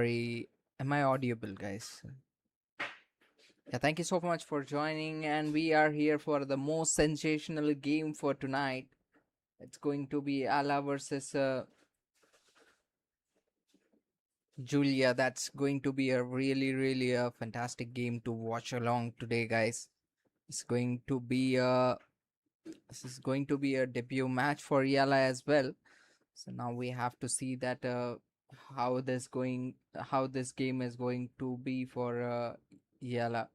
Am I audible, guys? Yeah, thank you so much for joining, and we are here for the most sensational game for tonight. It's going to be Ala versus Julia. That's going to be a really a fantastic game to watch along today, guys. It's going to be a this is going to be a debut match for Yala as well. So now we have to see that how this game is going to be for Yala.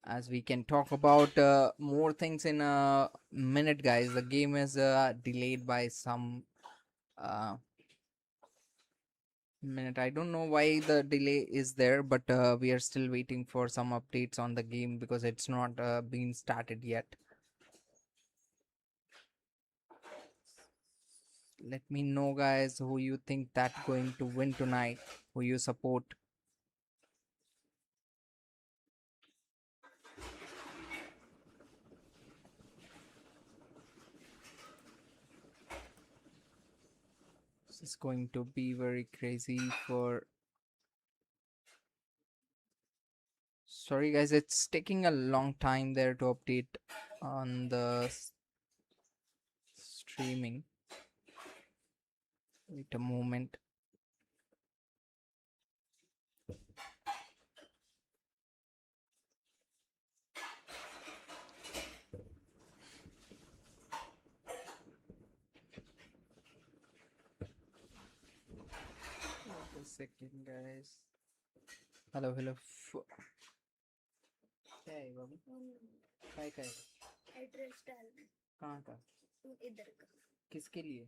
As we can talk about more things in a minute, guys. The game is delayed by some uh, minute. I don't know why the delay is there, but we are still waiting for some updates on the game because it's not been started yet. Let me know, guys, who you think that going to win tonight, who you support. This is going to be very crazy for. Sorry, guys, it's taking a long time there to update on the streaming. Wait a moment. Wait a second, guys. Hello hello क्या है बाबू काय address डालना कहाँ का इधर का किसके लिए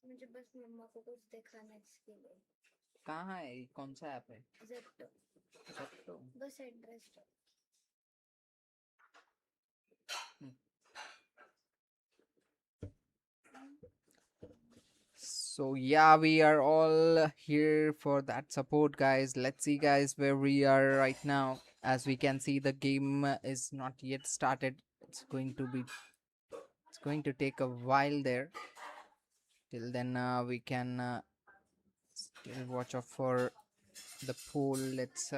मुझे बस मम्मा को कुछ दिखाना है इसके लिए कहाँ है कौन सा ऐप है जेप्टो जेप्टो बस एड्रेस डाल So yeah, we are all here for that support, guys. Let's see, guys, where we are right now. As we can see, the game is not yet started. It's going to take a while there. Till then, we can still watch out for the poll. Let's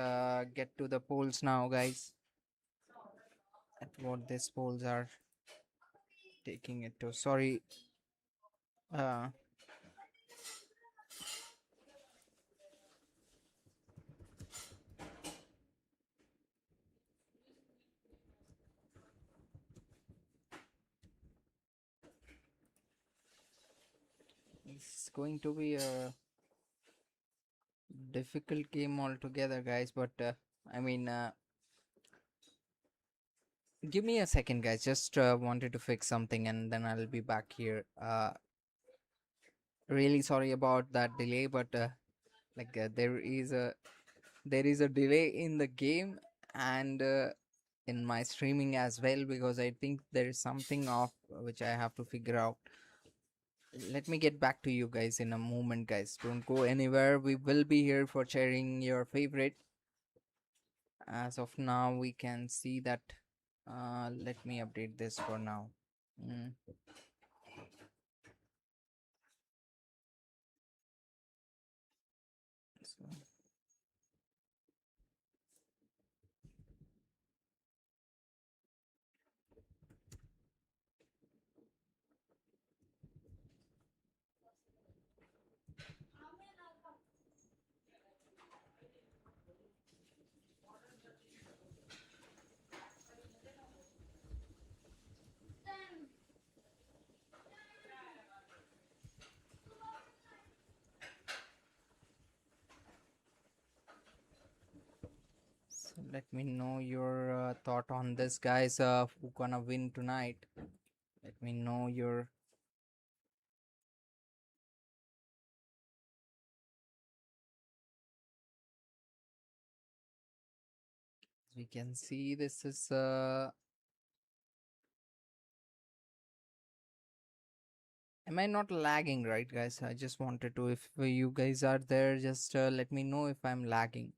get to the polls now, guys. At what these polls are taking it to. Sorry. Uh, it's going to be a difficult game altogether, guys. But I mean, give me a second, guys. Just wanted to fix something, and then I'll be back here. Really sorry about that delay, but there is a delay in the game and in my streaming as well because I think there is something off which I have to figure out. Let me get back to you guys in a moment, guys. Don't go anywhere. We will be here for sharing your favorite. As of now, we can see that. Let me update this for now. Mm. So let me know your thought on this, guys. Who gonna win tonight? Let me know your. We can see this is. Am I not lagging, right, guys? I just wanted to. If you guys are there, just let me know if I'm lagging.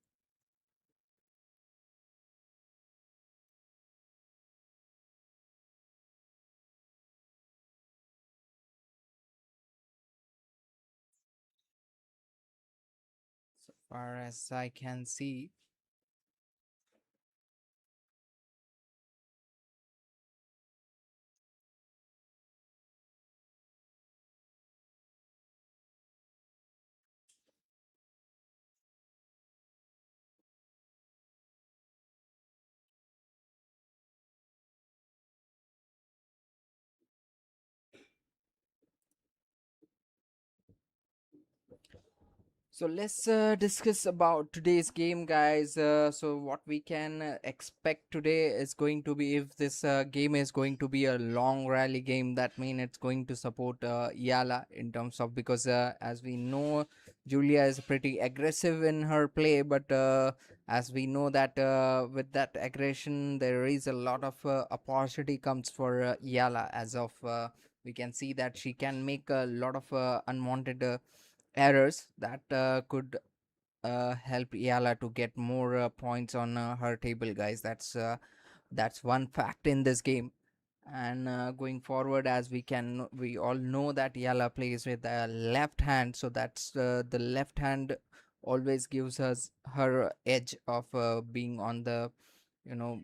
So far as I can see. So let's discuss about today's game, guys. So what we can expect today is going to be, if this game is going to be a long rally game, that means it's going to support Yala in terms of, because as we know, Julia is pretty aggressive in her play, but as we know that with that aggression, there is a lot of opportunity comes for Yala. As of we can see that she can make a lot of unwanted errors that could help Yala to get more points on her table, guys. That's one fact in this game. And going forward, as we all know that Yala plays with the left hand, so that's the left hand always gives us her edge of being on the, you know,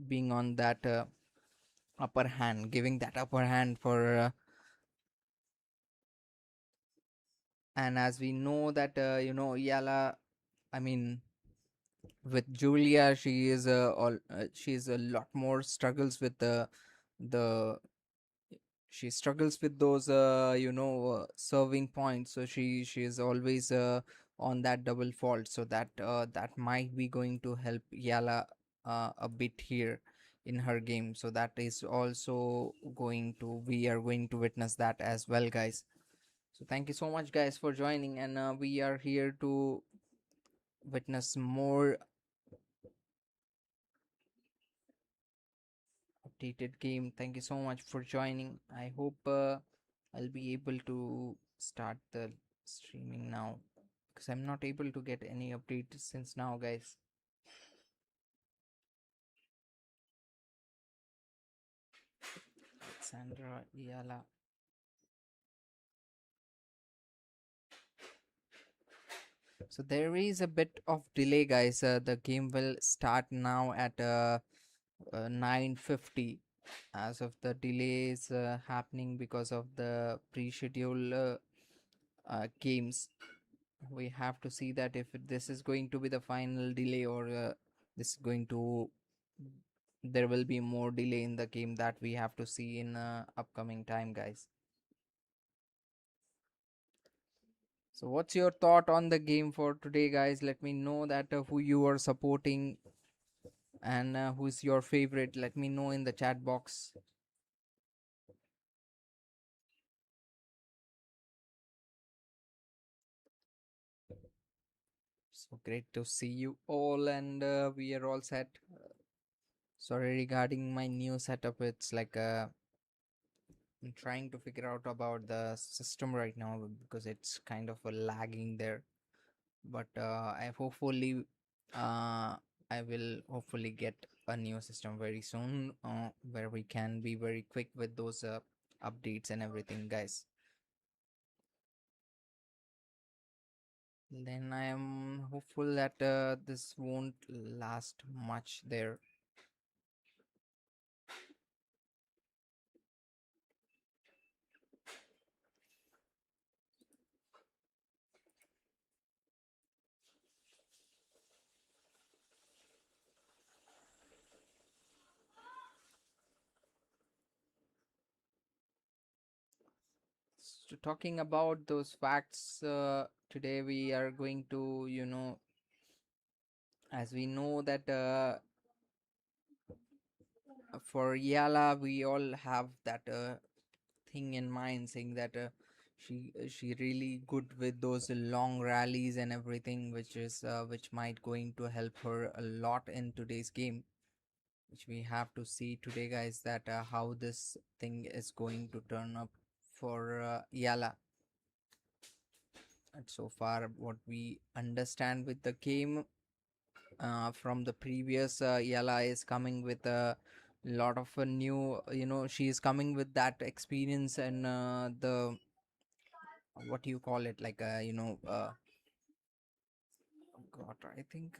being on that upper hand, giving that upper hand for. And as we know that Yala, I mean, with Julia, she's a lot more struggles with the she struggles with those serving points. So she is always on that double fault. So that might be going to help Yala a bit here in her game. So that is also going to, we are going to witness that as well, guys. So thank you so much, guys, for joining, and we are here to witness more updated game. Thank you so much for joining. I hope I'll be able to start the streaming now, because I'm not able to get any update since now, guys. Alexandra Eala. So there is a bit of delay, guys. The game will start now at 9:50. As of the delays happening because of the pre-schedule games, we have to see that if this is going to be the final delay, or this is going to, there will be more delay in the game, that we have to see in upcoming time, guys. So what's your thought on the game for today, guys? Let me know that who you are supporting, and who's your favorite. Let me know in the chat box. So great to see you all, and we are all set. Sorry regarding my new setup, it's like I'm trying to figure out about the system right now, because it's kind of a lagging there. But I hopefully I will hopefully get a new system very soon, where we can be very quick with those updates and everything, guys. Then I am hopeful that this won't last much there. So talking about those facts, today we are going to, as we know that for Yala, we all have that thing in mind, saying that she really good with those long rallies and everything, which might going to help her a lot in today's game, which we have to see today, guys, that how this thing is going to turn up for Yala. And so far, what we understand with the game from the previous, Yala is coming with a lot of a new, she is coming with that experience, and the, what do you call it, like God, I think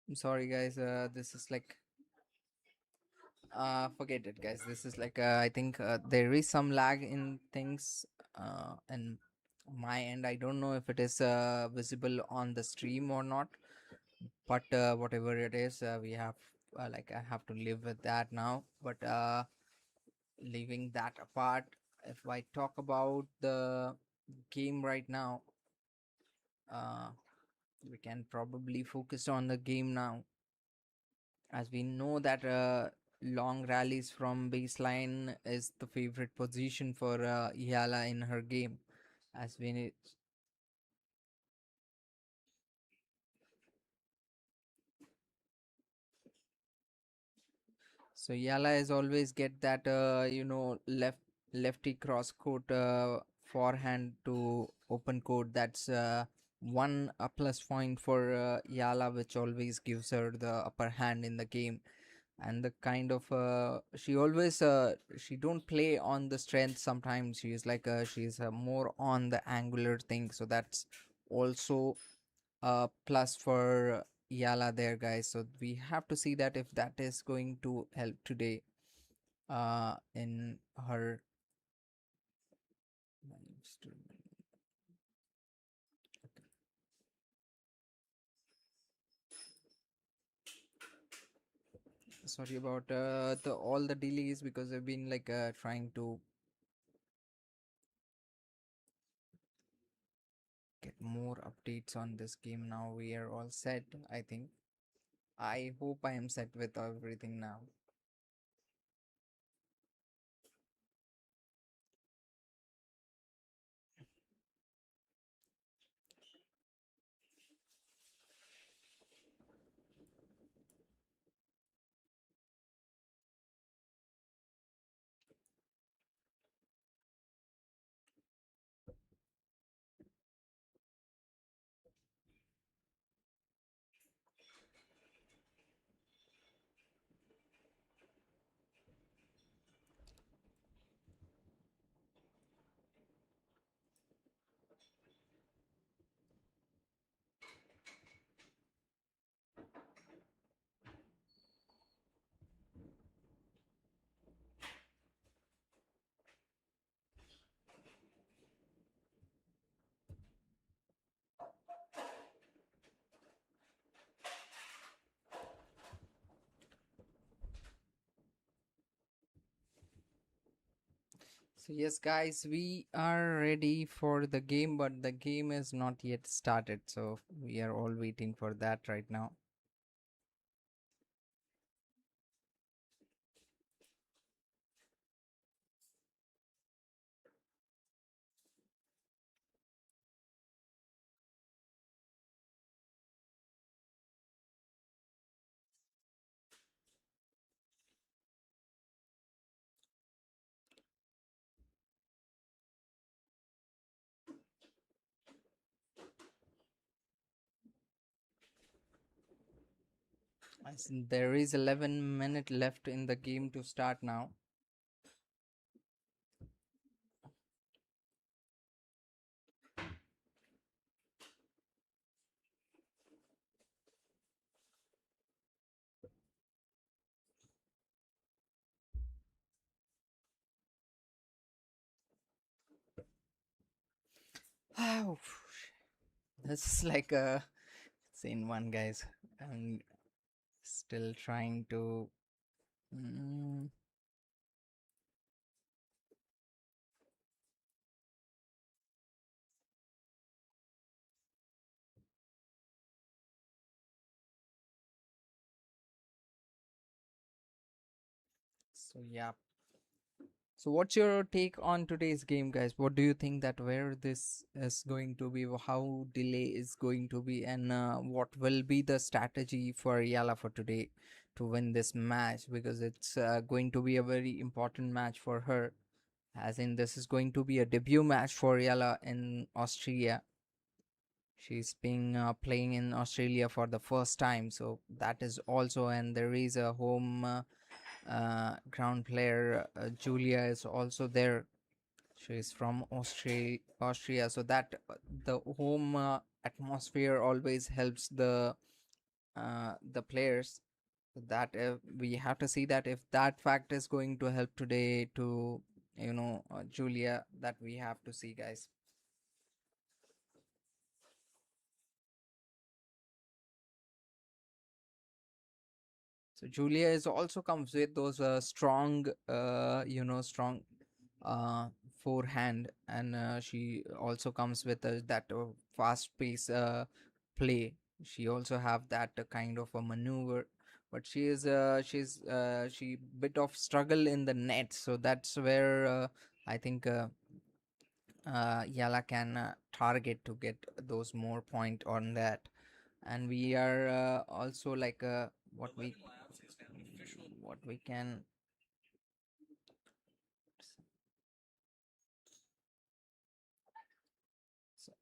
I'm sorry guys. This is like forget it guys. This is like I think there is some lag in things and my end. I don't know if it is visible on the stream or not, but whatever it is, we have like I have to live with that now. But leaving that apart, if I talk about the game right now, uh, we can probably focus on the game now, as we know that long rallies from baseline is the favorite position for Ihala in her game, as we so Yala is always get that lefty cross court forehand to open court. That's one plus point for Yala, which always gives her the upper hand in the game. And the kind of she always she don't play on the strength. Sometimes she's like she's more on the angular thing. So that's also plus for Yala there, guys. So we have to see that if that is going to help today in her. Sorry about the all the delays, because I've been like trying to get more updates on this game. Now we are all set, I think. I hope I am set with everything now. So yes, guys, we are ready for the game, but the game is not yet started. So we are all waiting for that right now. There is 11 minutes left in the game to start now. This is like a insane one, guys. I'm still trying to. Mm, so yeah. So what's your take on today's game, guys? What do you think that where this is going to be, how delay is going to be, and what will be the strategy for Yala for today to win this match? Because it's going to be a very important match for her, as in this is going to be a debut match for Yala in Austria. She's being playing in Australia for the first time, so that is also, and there is a home ground player. Julia is also there. She's from Austria, so that the home atmosphere always helps the players. That we have to see that if that fact is going to help today to Julia, that we have to see, guys. So Julia is also comes with those strong strong uh forehand, and she also comes with that fast pace play. She also have that kind of a maneuver, but she bit of struggle in the net, so that's where I think Yala can target to get those more point on that. And we are also like what we can. So,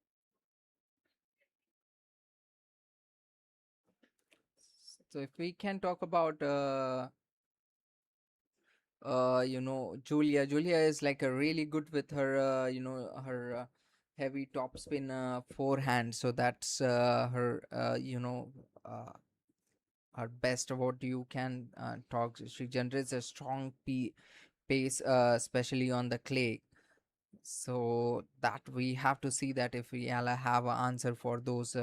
so if we can talk about Julia is like a really good with her her heavy top spin forehand, so that's her her best. What you can talk, she generates a strong pace, especially on the clay. So that we have to see that if we have an answer for those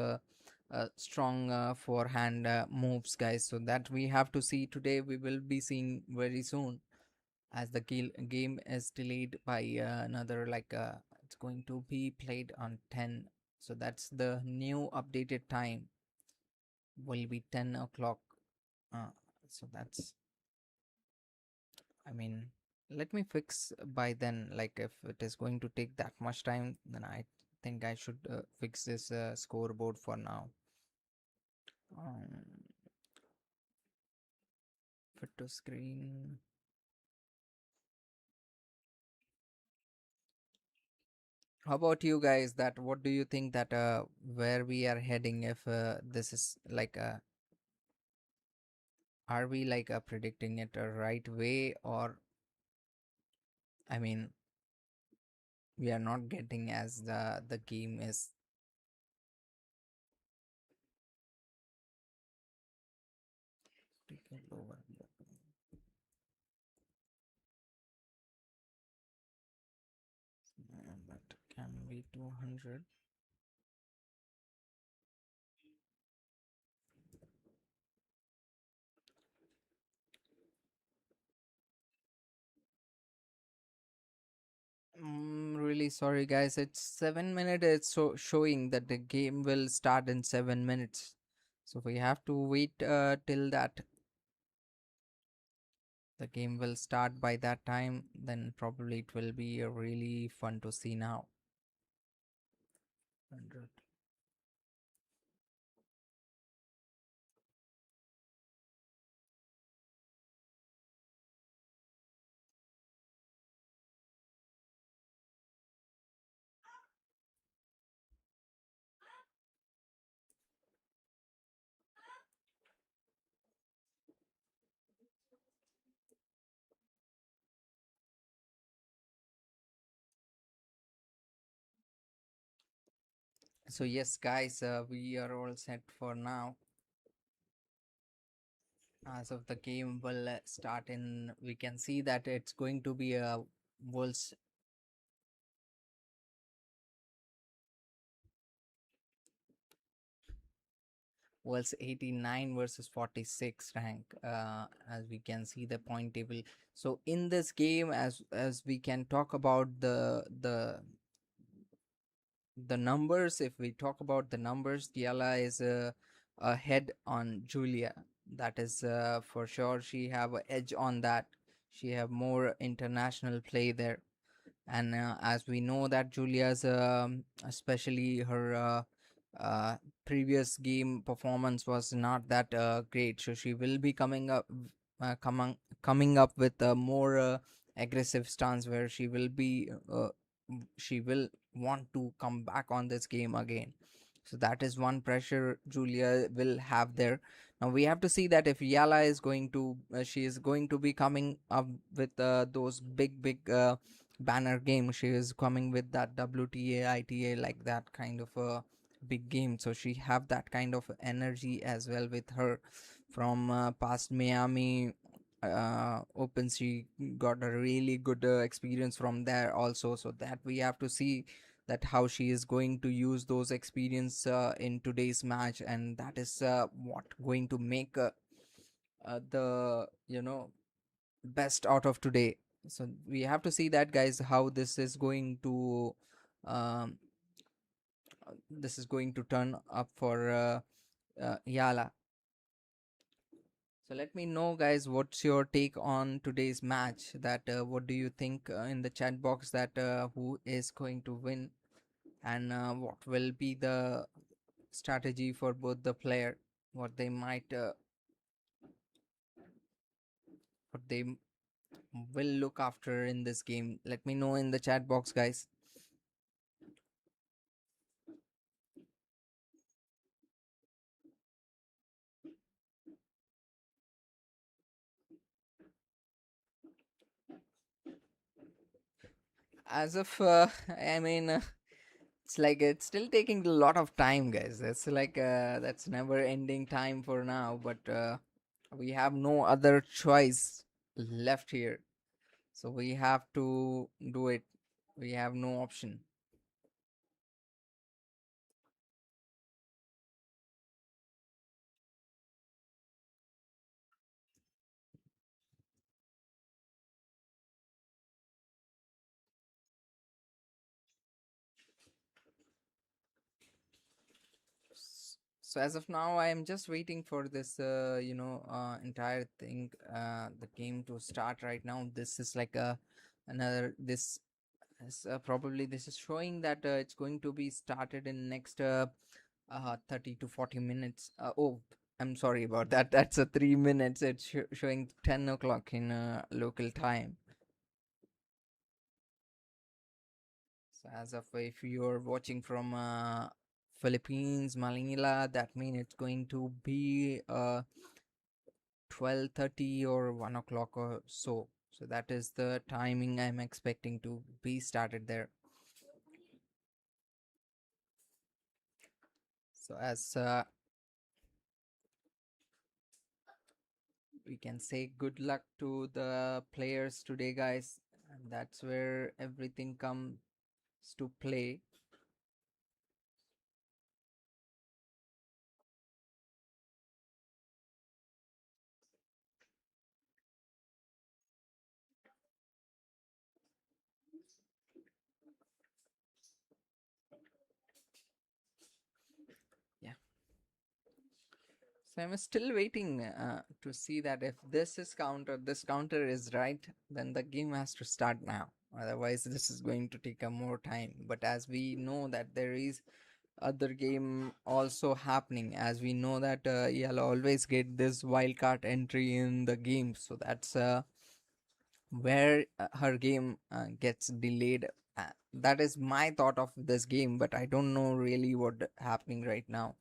strong forehand moves, guys. So that we have to see today, we will be seeing very soon, as the game is delayed by another like it's going to be played on 10. So that's the new updated time, will be 10 o'clock. uh, so that's, I mean, let me fix by then. Like, if it is going to take that much time, then I think I should fix this scoreboard for now. Um, fit to screen. How about you guys? That what do you think that where we are heading? If this is like are we like predicting it a right way, or I mean, we are not getting as the game is. Take it over. That can be 200. Really sorry, guys. It's 7 minutes. It's showing that the game will start in 7 minutes. So we have to wait till that the game will start by that time. Then probably it will be really fun to see now. 100. So yes, guys, we are all set for now. As of the game will start in, we can see that it's going to be a world's was 89 versus 46 rank, as we can see the point table. So in this game, as we can talk about the numbers, if we talk about the numbers, Diala is ahead on Julia. That is for sure. She have a edge on that. She have more international play there. And as we know that Julia's especially her previous game performance was not that great, so she will be coming up with a more aggressive stance, where she will want to come back on this game again. So that is one pressure Julia will have there. Now we have to see that if Yala is going to she is going to be coming up with those big banner game. She is coming with that WTA ITA, like that kind of big game, so she have that kind of energy as well with her from past Miami Open. She got a really good experience from there also, so that we have to see that how she is going to use those experience in today's match, and that is what going to make the best out of today. So we have to see that, guys, how um, this is going to turn up for Yala. So let me know, guys, what's your take on today's match. That what do you think in the chat box, that who is going to win, and what will be the strategy for both the player, what they might what they will look after in this game. Let me know in the chat box, guys. As of I mean, it's like it's still taking a lot of time, guys. It's like that's never ending time for now, but we have no other choice left here, so we have to do it. We have no option. So as of now, I am just waiting for this entire thing, the game to start right now. This is like a another this is probably this is showing that it's going to be started in next 30 to 40 minutes. Oh, I'm sorry about that. That's a 3 minutes. It's showing 10 o'clock in local time. So as of if you're watching from Philippines, Manila, that means it's going to be 12:30 or 1 o'clock or so. So that is the timing I'm expecting to be started there. So as we can say good luck to the players today, guys, and that's where everything comes to play. Yeah, so I'm still waiting to see that if this counter is right, then the game has to start now. Otherwise, this is going to take a more time. But as we know that there is other game also happening, as we know that you'll always get this wildcard entry in the game, so that's where her game gets delayed. That is my thought of this game, but I don't know really what happening right now.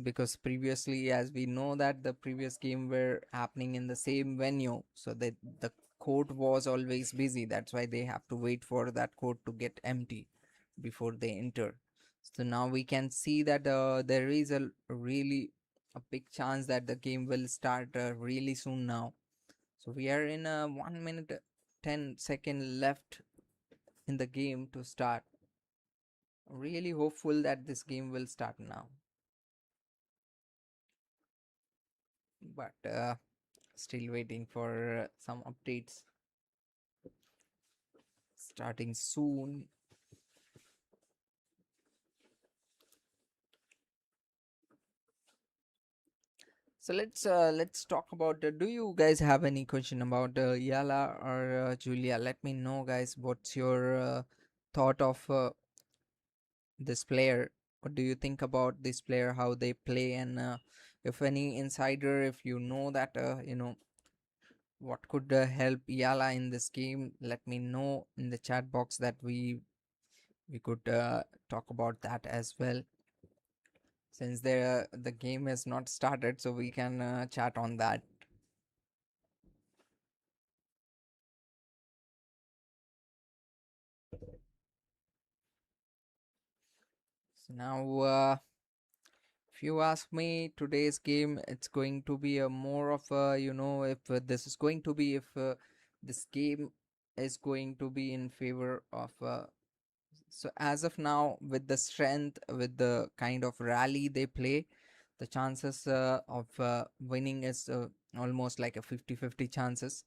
Because previously, as we know that the previous game were happening in the same venue, so that the court was always busy. That's why they have to wait for that court to get empty before they enter. So now we can see that there is a really a big chance that the game will start really soon now. So we are in a 1 minute 10 second left in the game to start. Really hopeful that this game will start now. But still waiting for some updates starting soon. So let's talk about. Do you guys have any question about Yala or Julia? Let me know, guys. What's your thought of this player? What do you think about this player? How they play, and if any insider, if you know that what could help Yala in this game, let me know in the chat box that we could talk about that as well. Since the game has not started, so we can chat on that. Now, if you ask me, today's game, it's going to be a more of a, if this is going to be, if this game is going to be in favor of, so as of now, with the strength, with the kind of rally they play, the chances of winning is almost like a 50-50 chances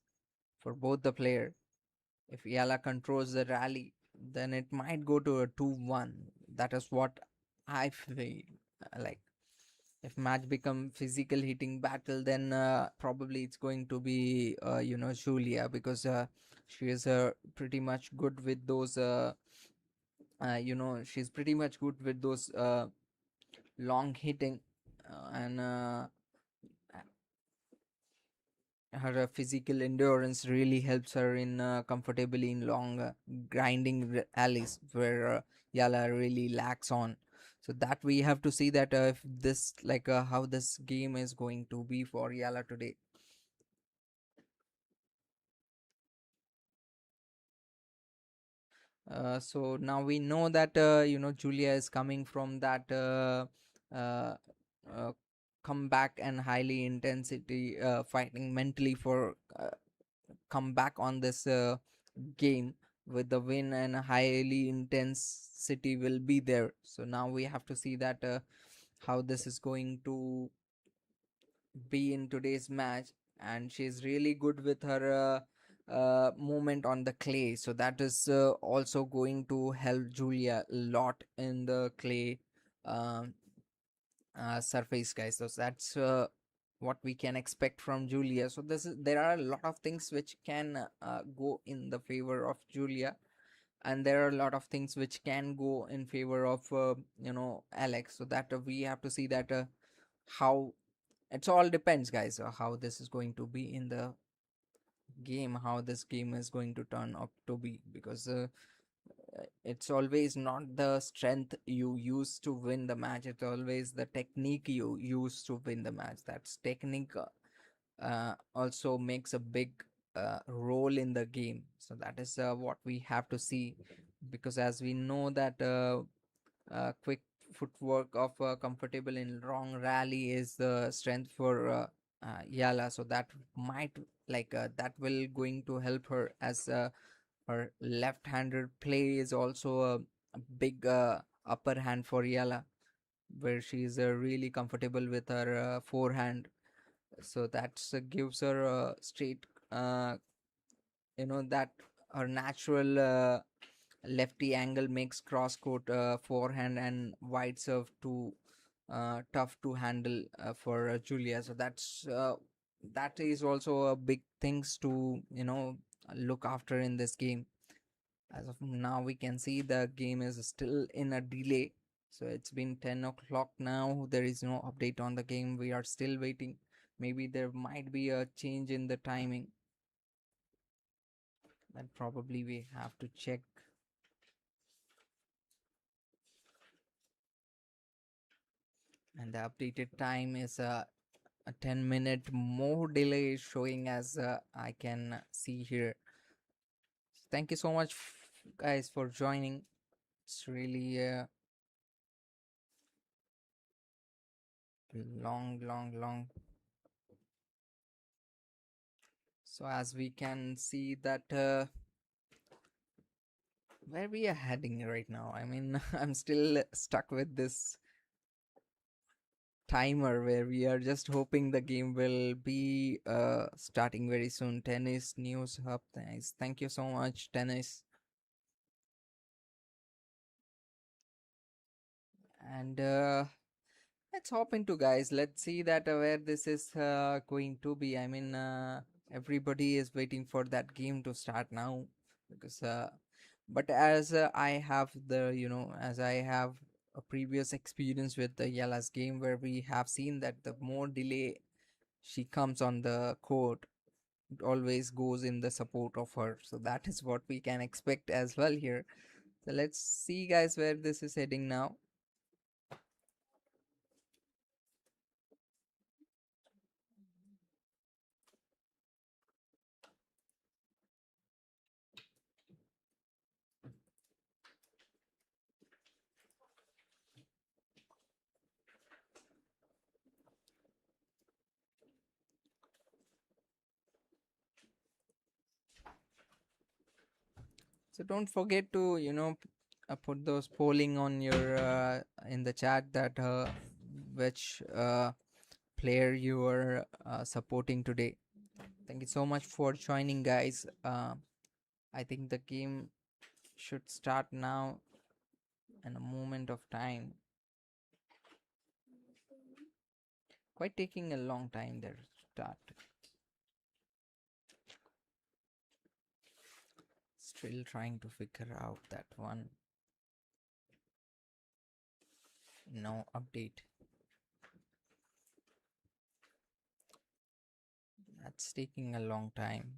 for both the player. If Yala controls the rally, then it might go to a 2-1. That is what I feel like. If match become physical hitting battle, then probably it's going to be Julia, because she is pretty much good with those she's pretty much good with those long hitting, and her physical endurance really helps her in comfortably in long grinding alleys where Yala really lacks on. So that we have to see that if this like how this game is going to be for Yala today. So now we know that Julia is coming from that uh, uh, comeback and highly intensity fighting mentally for comeback on this game with the win, and highly intensity will be there. So now we have to see that how this is going to be in today's match. And she's really good with her movement on the clay, so that is also going to help Julia a lot in the clay um, surface, guys. So that's what we can expect from Julia. So there are a lot of things which can go in the favor of Julia, and there are a lot of things which can go in favor of Alex. So that we have to see that how it's all depends, guys, how this is going to be in the game, how this game is going to turn up to be, because it's always not the strength you use to win the match, it's always the technique you use to win the match. That's technique also makes a big role in the game. So that is what we have to see, because as we know that quick footwork of comfortable in long rally is the strength for Yala. So that might that will going to help her, as her left-handed play is also a big upper hand for Yala, where she is really comfortable with her forehand. So that gives her a straight, that her natural lefty angle makes cross court forehand and wide serve too tough to handle for Julia. So that is also a big things to look after in this game. As of now, we can see the game is still in a delay. So it's been 10 o'clock now. There is no update on the game. We are still waiting. Maybe there might be a change in the timing. That probably we have to check. And the updated time is a 10-minute more delay is showing, as I can see here. Thank you so much, guys, for joining. It's really a long. So as we can see that where we are heading right now, I mean, I'm still stuck with this timer where we are just hoping the game will be starting very soon. Tennis news hub, thanks. Thank you so much, Tennis. And let's hop into, guys. Let's see that where this is going to be. I mean, everybody is waiting for that game to start now, because but as I have as I have a previous experience with the Yala's game, where we have seen that the more delay she comes on the court, it always goes in the support of her. So that is what we can expect as well here. So let's see, guys, where this is heading now. So don't forget to put those polling on your in the chat that which player you are supporting today. Thank you so much for joining, guys. I think the game should start now in a moment of time. Quite taking a long time there to start. Still trying to figure out that one. No update. That's taking a long time.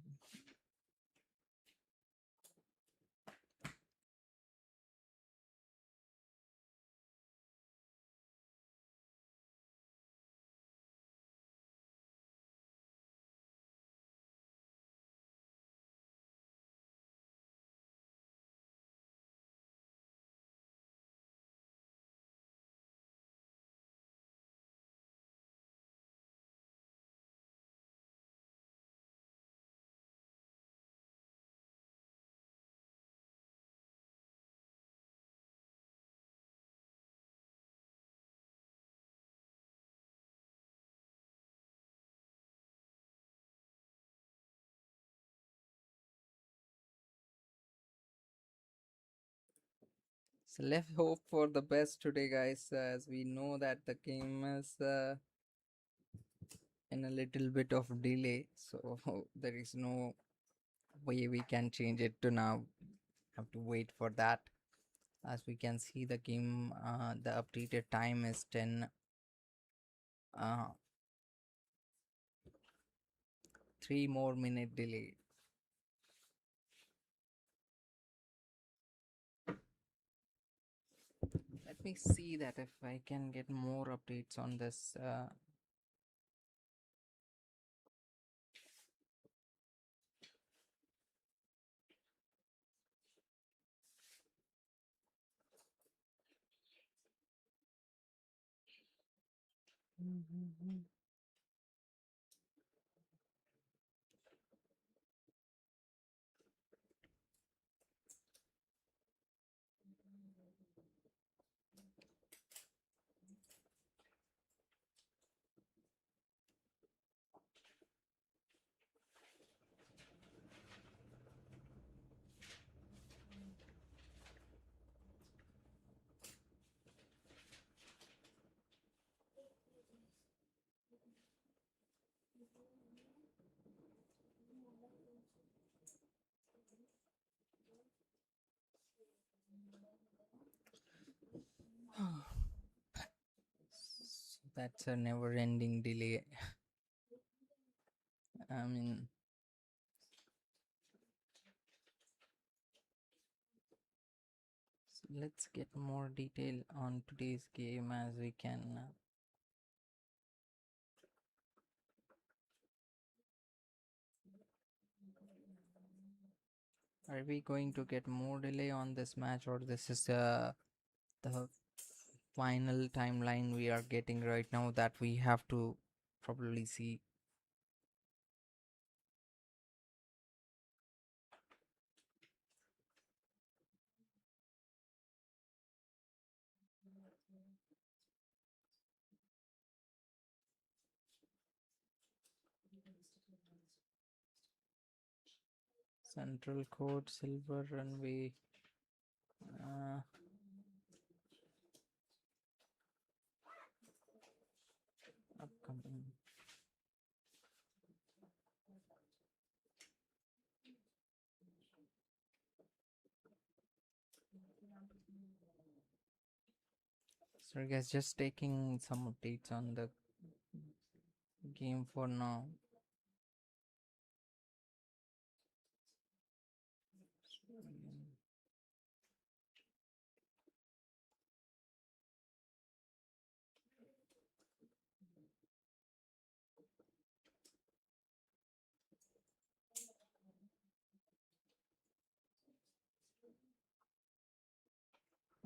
So let's hope for the best today, guys, as we know that the game is in a little bit of delay. So there is no way we can change it to now. Have to wait for that. As we can see, the game, the updated time is 10. Uh, 3 more minute delay. Let me see that if I can get more updates on this. That's a never-ending delay. I mean, so let's get more detail on today's game as we can. Are we going to get more delay on this match, or this is the final timeline we are getting right now that we have to probably see? Central Court, Silver Runway. Uh, Upcoming. Sorry, guys, just taking some updates on the game for now.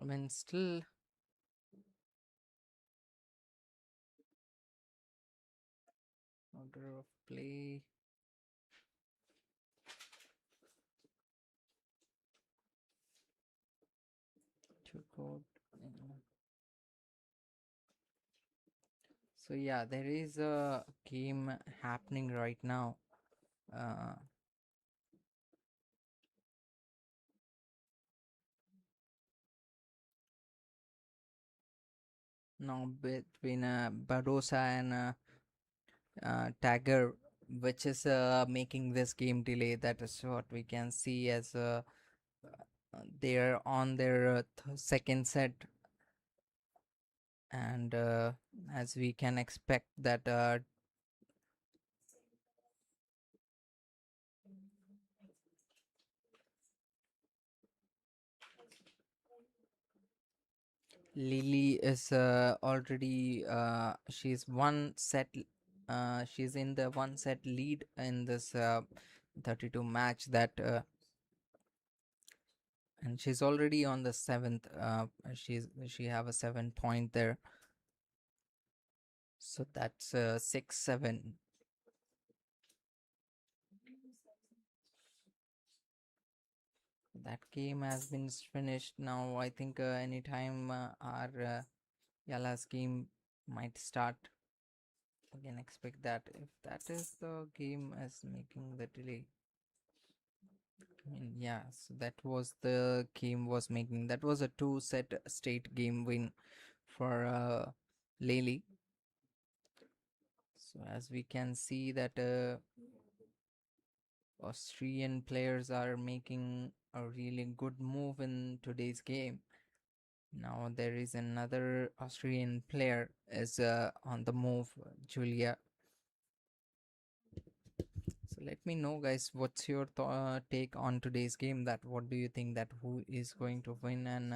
I mean, still order of play. So yeah, there is a game happening right now. Uh, Now between Barossa and Tagger, which is making this game delay. That is what we can see as they're on their second set, and as we can expect that Lily is already she's one set she's in the one set lead in this 32 match that and she's already on the seventh she have a 7 point there, so that's 6-7. That game has been finished now. I think anytime our Yala's game might start. We can expect that if that is the game as making the delay. I mean, yeah, so that was the game was making. That was a two-set state game win for Lely. So as we can see that Austrian players are making a really good move in today's game. Now there is another Austrian player is on the move, Julia. So let me know, guys, what's your take on today's game? That what do you think that who is going to win? And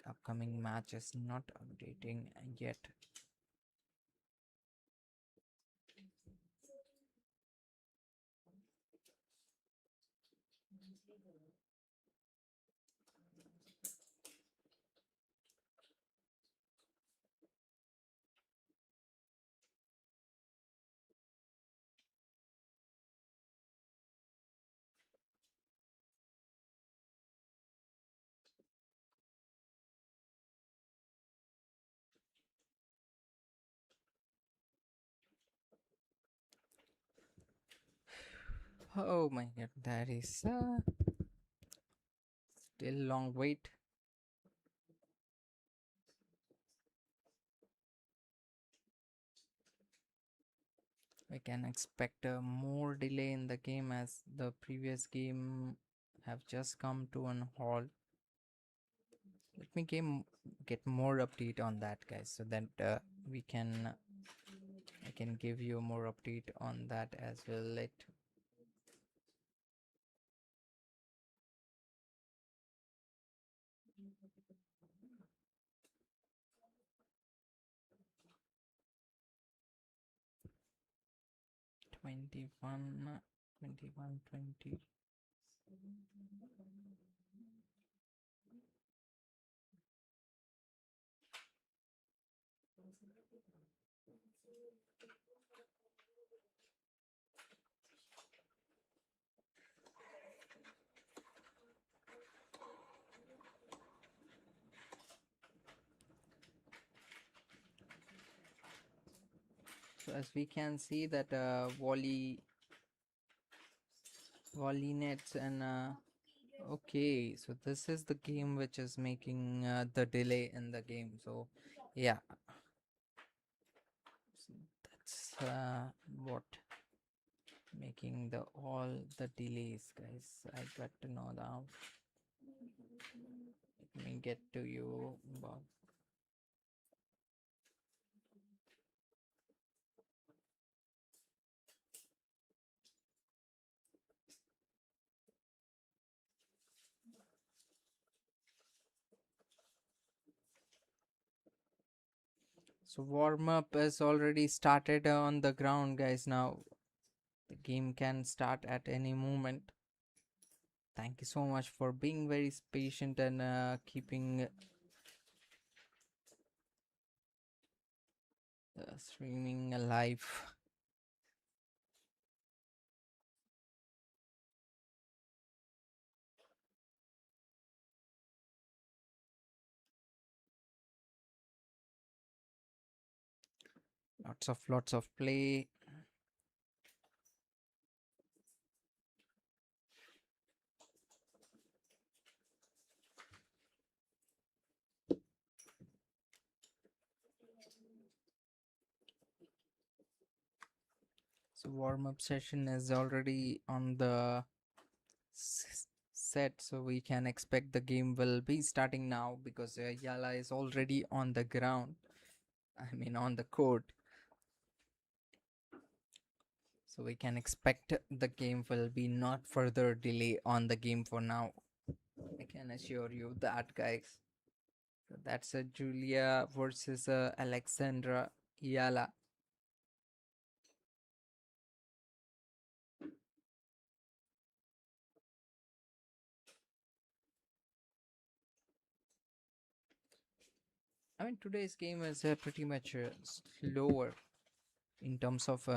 upcoming match is not updating yet. Oh my god, that is still long wait. We can expect more delay in the game as the previous game have just come to an halt. Let me get more update on that, guys, so that we can I can give you more update on that as well. Let 21 21 20. So as we can see that volley nets and okay, so this is the game which is making the delay in the game. So yeah, so that's what making the all the delays, guys. I got to know now. Let me get to you about. So warm up is already started on the ground, guys. Now the game can start at any moment. Thank you so much for being very patient and keeping streaming alive. Lots of play. So warm up session is already on the set, so we can expect the game will be starting now because Yala is already on the ground. I mean on the court. So we can expect the game will be not further delay on the game for now. I can assure you that, guys. So that's a Julia versus Alexandra Eala. I mean, today's game is pretty much slower in terms of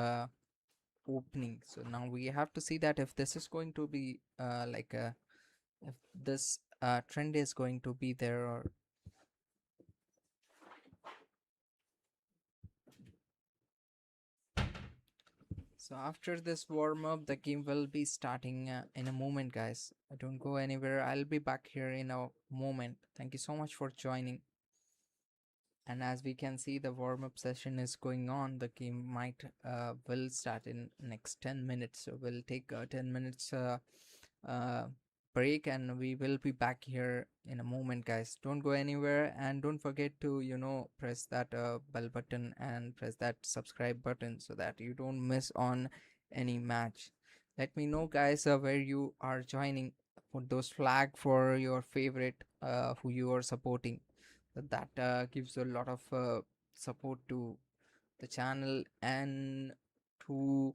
opening. So now we have to see that if this is going to be if this trend is going to be there, or so after this warm up the game will be starting in a moment, guys. Don't go anywhere, I'll be back here in a moment. Thank you so much for joining. And as we can see, the warm-up session is going on. The game might will start in next 10 minutes, so we'll take 10 minutes uh, break, and we will be back here in a moment, guys. Don't go anywhere, and don't forget to press that bell button and press that subscribe button so that you don't miss on any match. Let me know, guys, where you are joining. Put those flag for your favorite who you are supporting. That gives a lot of support to the channel and to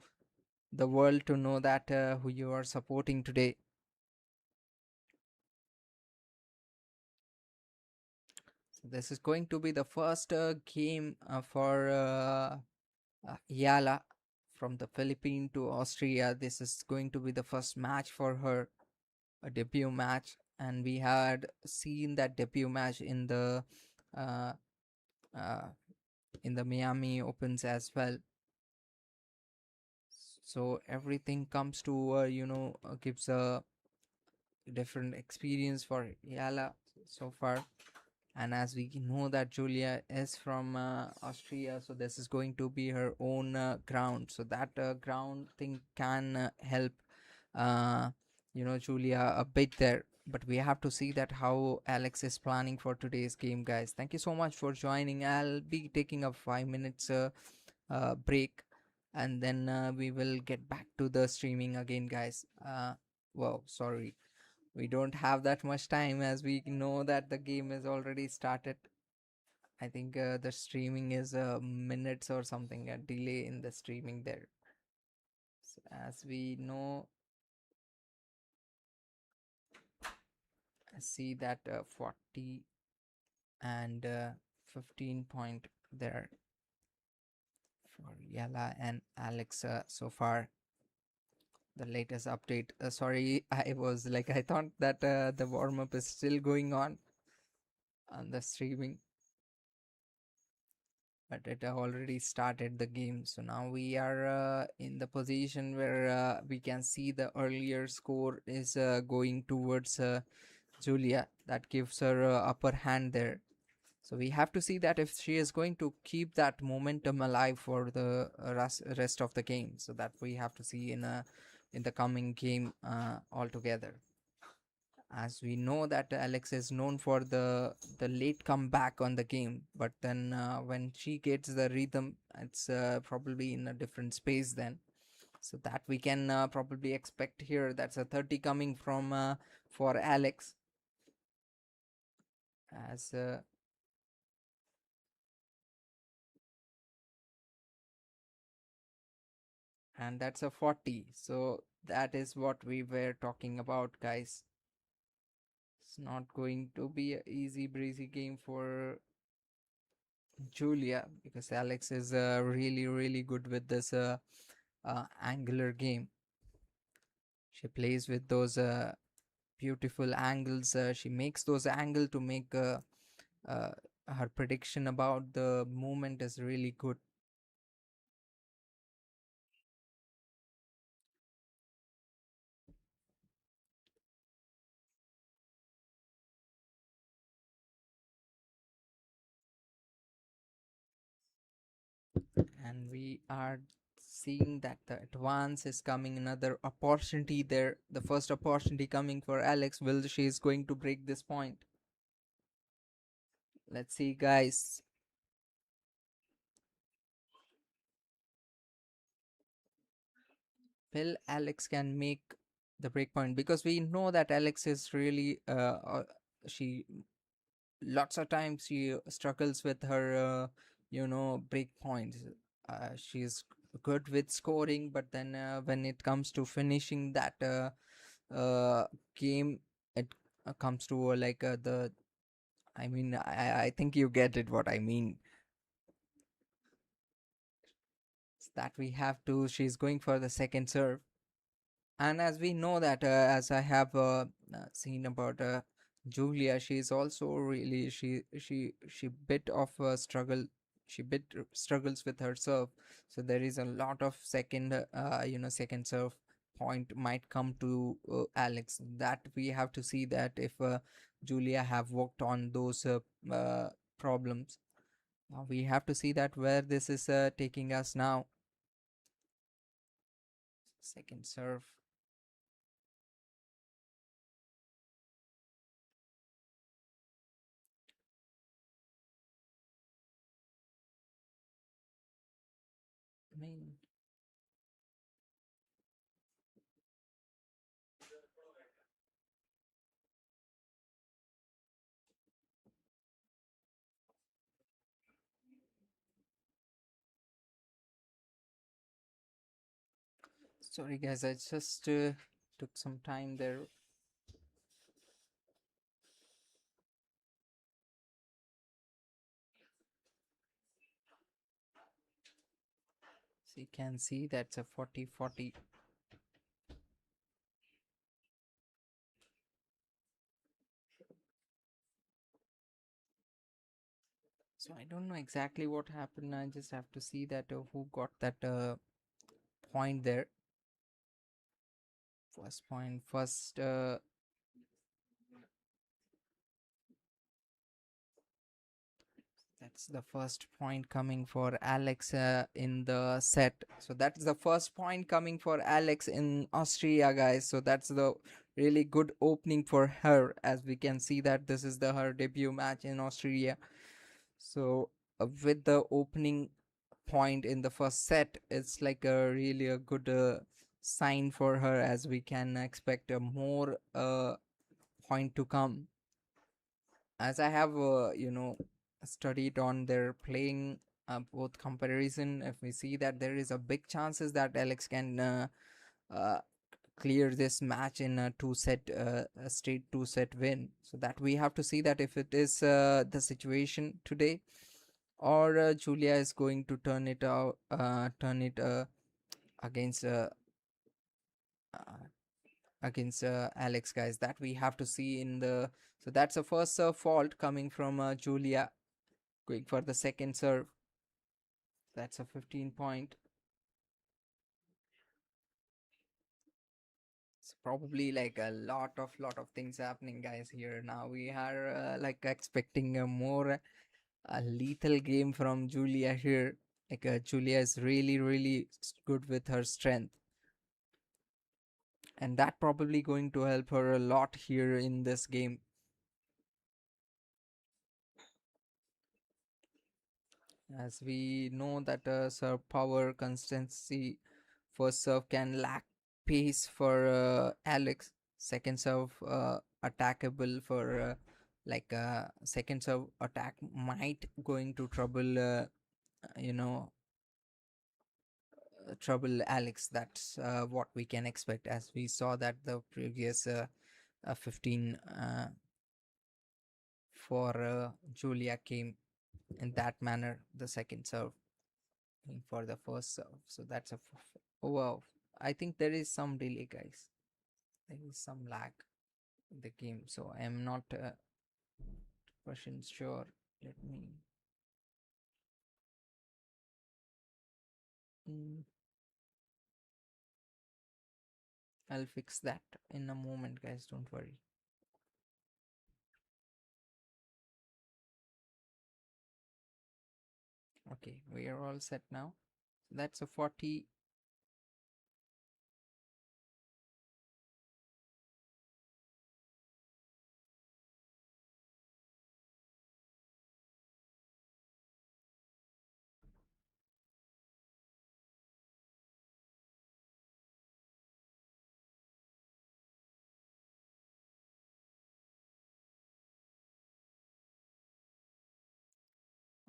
the world to know that who you are supporting today. So this is going to be the first game for Yala from the Philippines to Austria. This is going to be the first match for her, a debut match, and we had seen that debut match uh, uh, in the Miami Opens as well. So everything comes to gives a different experience for Yala so far. And as we know that Julia is from Austria, so this is going to be her own ground, so that ground thing can help Julia a bit there. But we have to see that how Alex is planning for today's game, guys. Thank you so much for joining. I'll be taking a 5 minutes break, and then we will get back to the streaming again, guys. Well, sorry, we don't have that much time, as we know that the game is already started. I think the streaming is minutes or something, a delay in the streaming there. So as we know, I see that 40 and 15 point there for Yala and Alex so far. The latest update. Sorry, I was like, I thought that the warm up is still going on the streaming, but it already started the game. So now we are in the position where we can see the earlier score is going towards Julia. That gives her upper hand there. So we have to see that if she is going to keep that momentum alive for the rest of the game. So that we have to see in the coming game altogether. As we know that Alex is known for the late comeback on the game, but then when she gets the rhythm, it's probably in a different space then. So that we can probably expect here. That's a 30 coming from for Alex, as and that's a 40. So that is what we were talking about, guys. It's not going to be an easy breezy game for Julia, because Alex is really really good with this angular game. She plays with those beautiful angles. She makes those angles to make uh, her prediction about the movement is really good. And we are seeing that the advance is coming, another opportunity there, the first opportunity coming for Alex. Will she is going to break this point? Let's see, guys. Will Alex can make the break point? Because we know that Alex is really she lots of times she struggles with her break points. She's good with scoring, but then when it comes to finishing that game, it comes to the I mean, I think you get it what I mean. That we have to, she's going for the second serve. And as we know that, as I have seen about Julia, she's also really she bit of a struggle. She bit struggles with her serve, so there is a lot of second serve point might come to Alex. That we have to see that if Julia have worked on those problems. We have to see that where this is taking us now. Second serve. I mean, sorry guys, I just took some time there. So you can see that's a 40-40. So I don't know exactly what happened. I just have to see that who got that point there. First point, first. That's the first point coming for Alex in the set. So that's the first point coming for Alex in Austria, guys. So that's the really good opening for her, as we can see that this is the her debut match in Austria. So with the opening point in the first set, it's like a really a good sign for her, as we can expect a more point to come. As I have studied on their playing both comparison, if we see that there is a big chances that Alex can uh, clear this match in a straight two set win. So that we have to see that if it is the situation today, or Julia is going to turn it against uh, Alex, guys. That we have to see in the. So that's the first fault coming from Julia, going for the second serve. That's a 15 point. It's probably like a lot of things happening, guys. Here now we are like expecting a more a lethal game from Julia here. Like Julia is really good with her strength, and that probably going to help her a lot here in this game. As we know that serve power constancy first serve can lack pace for Alex. Second serve attackable for second serve attack might going to trouble you know trouble Alex. That's what we can expect, as we saw that the previous 15 for Julia came in that manner. The second serve for the first serve. So that's oh, wow. I think there is some delay, guys. There is some lag in the game, so I am not percent sure. Let me. Mm, I'll fix that in a moment, guys. Don't worry. Okay, we are all set now. That's a 40.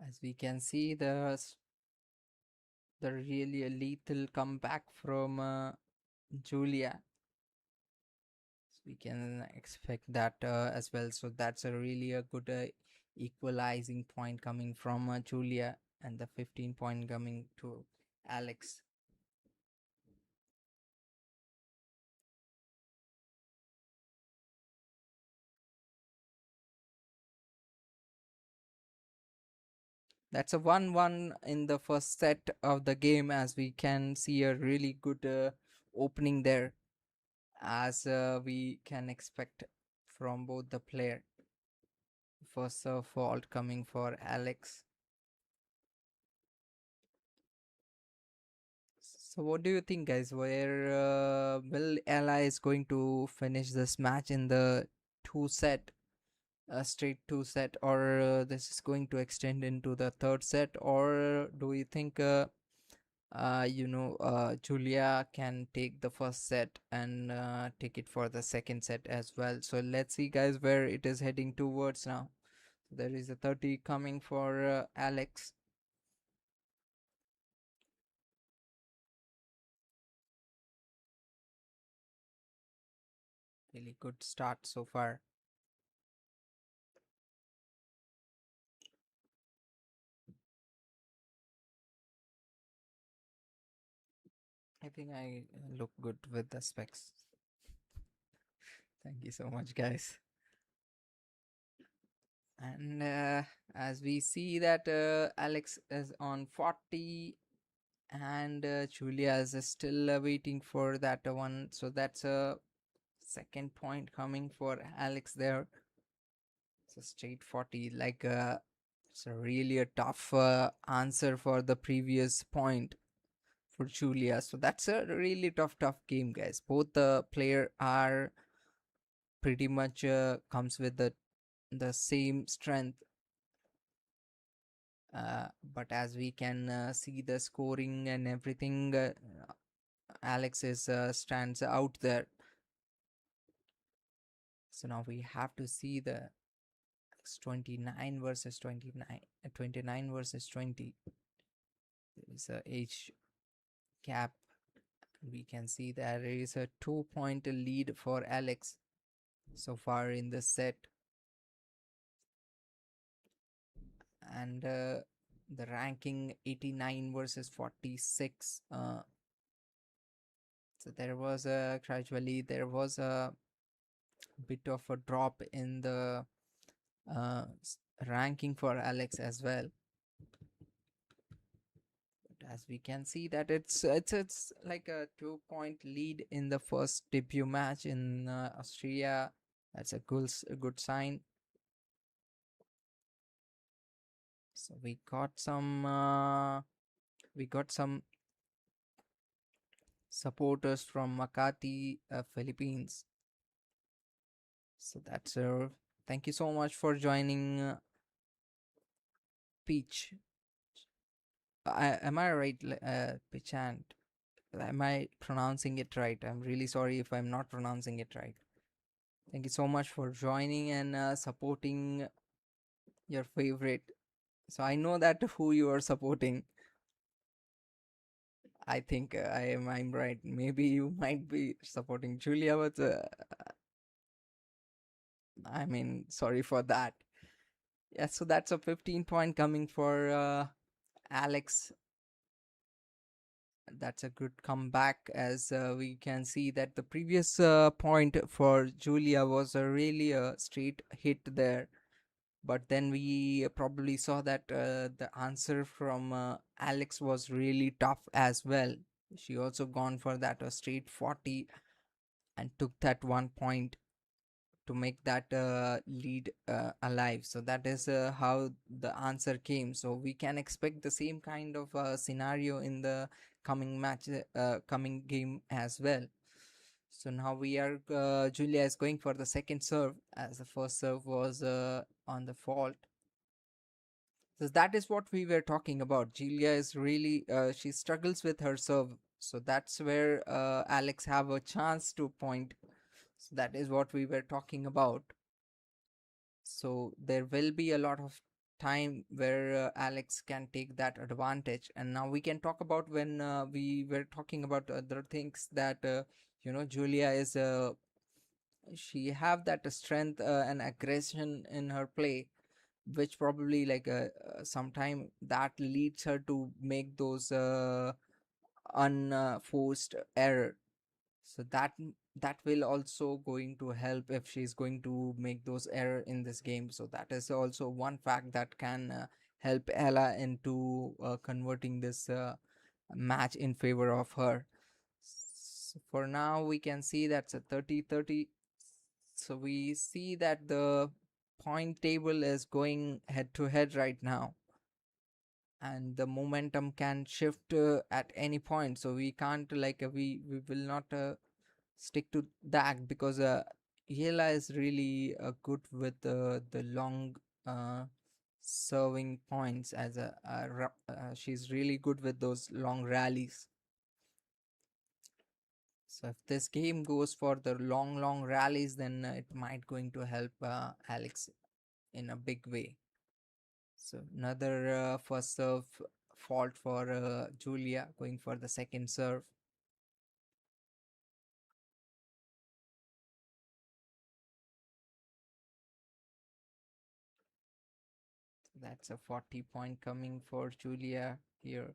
As we can see, the really a lethal comeback from Julia. So we can expect that as well. So that's a really a good equalizing point coming from Julia, and the 15 point coming to Alex. That's a 1-1 in the first set of the game, as we can see a really good opening there, as we can expect from both the player. First fault coming for Alex. So what do you think, guys? Where will Ella is going to finish this match in the two set, straight two set, or this is going to extend into the third set, or do you think Julia can take the first set and take it for the second set as well? So let's see, guys, where it is heading towards now. There is a 30 coming for Alex. Really good start so far. I think I look good with the specs. Thank you so much, guys. And as we see that Alex is on 40, and Julia is still waiting for that one. So that's a second point coming for Alex there. It's a straight 40. Like it's a really a tough answer for the previous point for Julia. So that's a really tough game, guys. Both the player are pretty much comes with the same strength, but as we can see the scoring and everything, Alex is stands out there. So now we have to see the 29 versus 29, 29 versus 20. There is a age gap. We can see there is a 2 point lead for Alex so far in the set, and the ranking 89 versus 46. So there was a bit of a drop in the ranking for Alex as well. But as we can see that it's like a 2 point lead in the first debut match in Austria. That's a good sign. So we got some supporters from Makati, Philippines. So that's thank you so much for joining, Peach. Am I right, Pichant? Am I pronouncing it right? I'm really sorry if I'm not pronouncing it right. Thank you so much for joining and supporting your favorite. So I know that who you are supporting. I think I'm right. Maybe you might be supporting Julia, but I mean, sorry for that. Yeah, so that's a 15 point coming for Alex. That's a good comeback, as we can see that the previous point for Julia was a really a straight hit there, but then we probably saw that the answer from Alex was really tough as well. She also gone for that a straight 40 and took that 1 point. to make that lead alive. So that is how the answer came. So we can expect the same kind of scenario in the coming match, coming game as well. So now we are Julia is going for the second serve, as the first serve was on the fault. So that is what we were talking about. Julia is really she struggles with her serve. So that's where Alex have a chance to point. So that is what we were talking about. So there will be a lot of time where Alex can take that advantage. And now we can talk about when we were talking about other things that Julia is she have that strength and aggression in her play, which probably like sometime that leads her to make those unforced error. So that will also going to help if she's going to make those error in this game. So that is also one fact that can help Ella into converting this match in favor of her. For now we can see that's a 30-30. So we see that the point table is going head to head right now, and the momentum can shift at any point. So we can't like we will not stick to that, because Yela is really good with the long uh, serving points as she's really good with those long rallies. So if this game goes for the long rallies, then it might going to help Alex in a big way. So another first serve fault for Julia, going for the second serve. That's a 40 point coming for Julia here.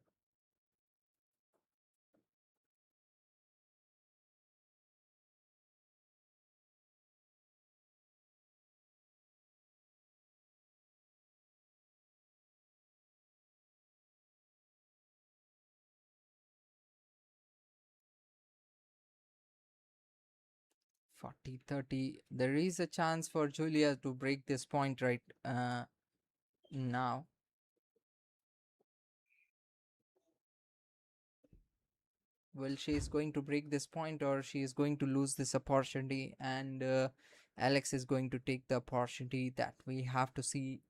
40-30. There is a chance for Julia to break this point right now. Well, she is going to break this point, or she is going to lose this opportunity, and Alex is going to take the opportunity. That we have to see.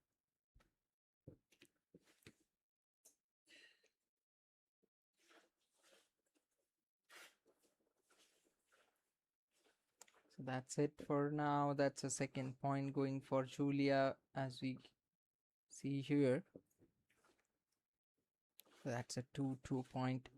So that's it for now. That's a second point going for Julia, as we see here. That's a 2-2 point.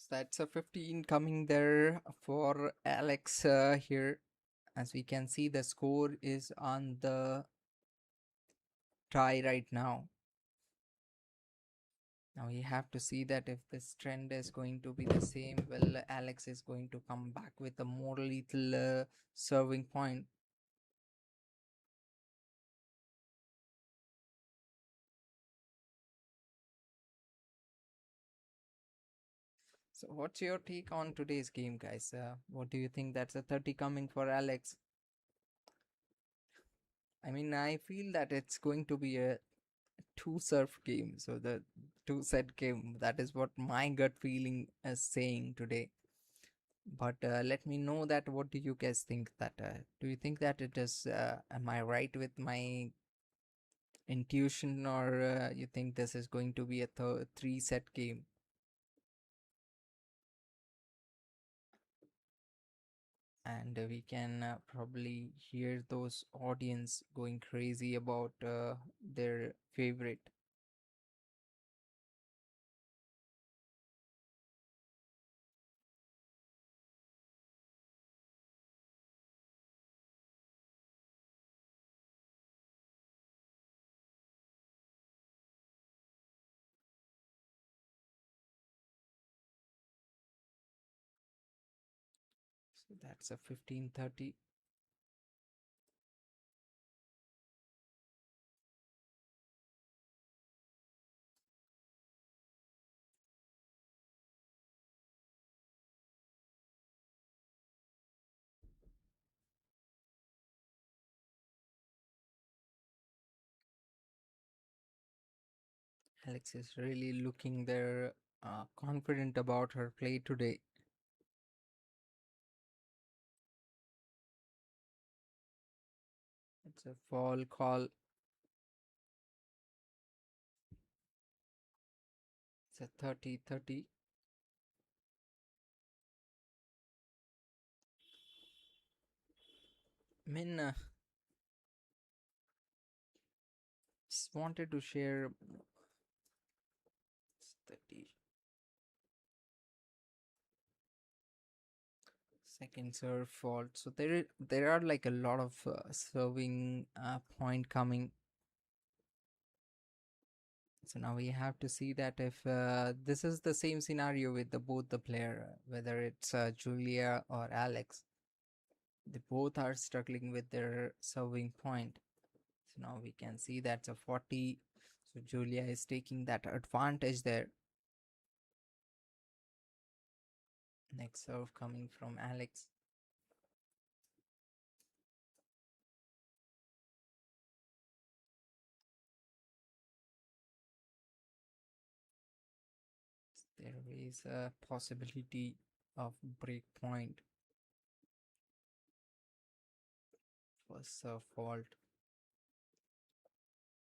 So that's a 15 coming there for Alex here. As we can see, the score is on the tie right now. Now we have to see that if this trend is going to be the same, well, Alex is going to come back with a more lethal serving point. So, what's your take on today's game, guys? What do you think? That's a 30 coming for Alex. I mean, I feel that it's going to be a two serve game. So, the two set game. That is what my gut feeling is saying today. But let me know that what do you guys think? That do you think that it is? Am I right with my intuition, or you think this is going to be a three set game? And we can probably hear those audience going crazy about their favorite. So that's a 15-30. Alex is really looking there confident about her play today. It's a fall call. It's a 30-30. Min just wanted to share 30 second serve fault. So there are like a lot of serving point coming. So now we have to see that if this is the same scenario with the both the player, whether it's Julia or Alex, they both are struggling with their serving point. So now we can see that's a 40. So Julia is taking that advantage there. Next serve coming from Alex. There is a possibility of break point. First serve fault.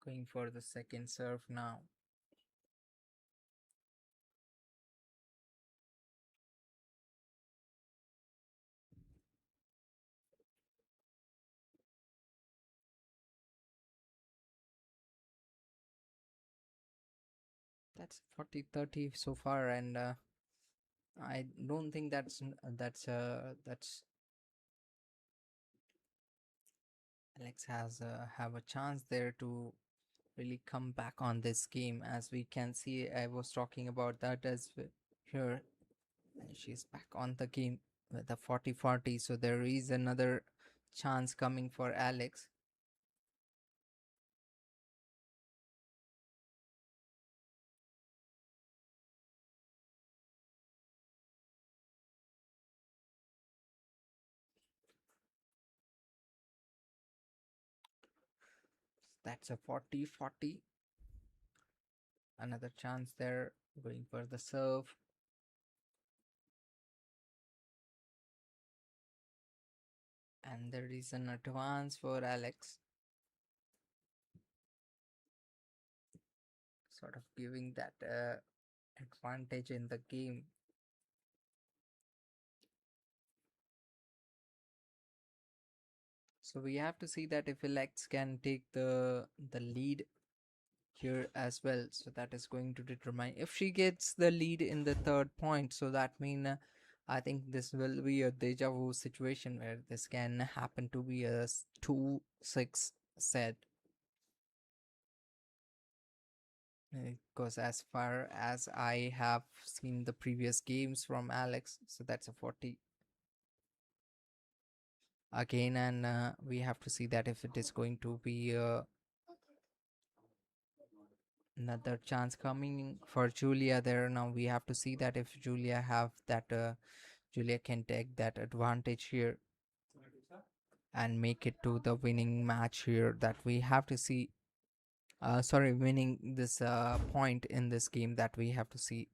Going for the second serve now. That's 40-30 so far, and I don't think that's Alex has have a chance there to really come back on this game. As we can see, I was talking about that as here, and she's back on the game with a 40-40. So there is another chance coming for Alex. That's a 40-40. Another chance there, going for the serve. And there is an advance for Alex, sort of giving that advantage in the game. So we have to see that if Alex can take the lead here as well. So that is going to determine if she gets the lead in the third point. So that means I think this will be a deja vu situation where this can happen to be a 2-6 set. Because as far as I have seen the previous games from Alex, so that's a 40 again, and we have to see that if it is going to be another chance coming for Julia there. Now we have to see that if Julia have that Julia can take that advantage here and make it to the winning match here, that we have to see sorry, winning this point in this game, that we have to see.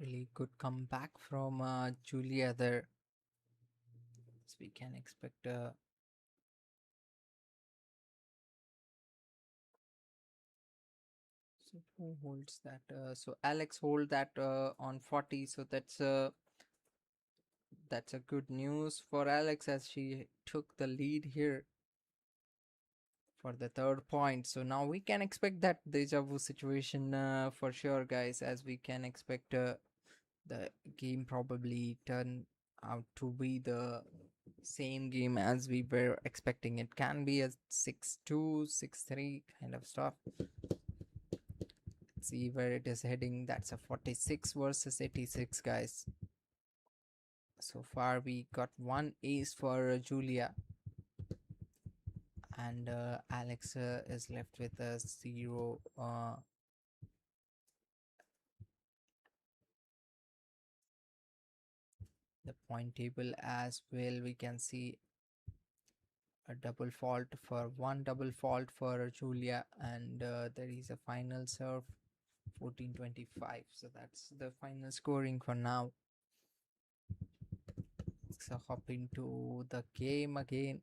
Really good comeback from Julia there. So we can expect so who holds that? So Alex hold that on 40. So that's a good news for Alex as she took the lead here for the third point. So now we can expect that deja vu situation for sure, guys, as we can expect the game probably turn out to be the same game as we were expecting. It can be a 6-2, 6-3 kind of stuff. Let's see where it is heading. That's a 46 versus 86, guys. So far, we got one ace for Julia, and Alex is left with a zero. The point table as well, we can see a double fault for one double fault for Julia, and there is a final serve 14-25. So that's the final scoring for now. So hop into the game again.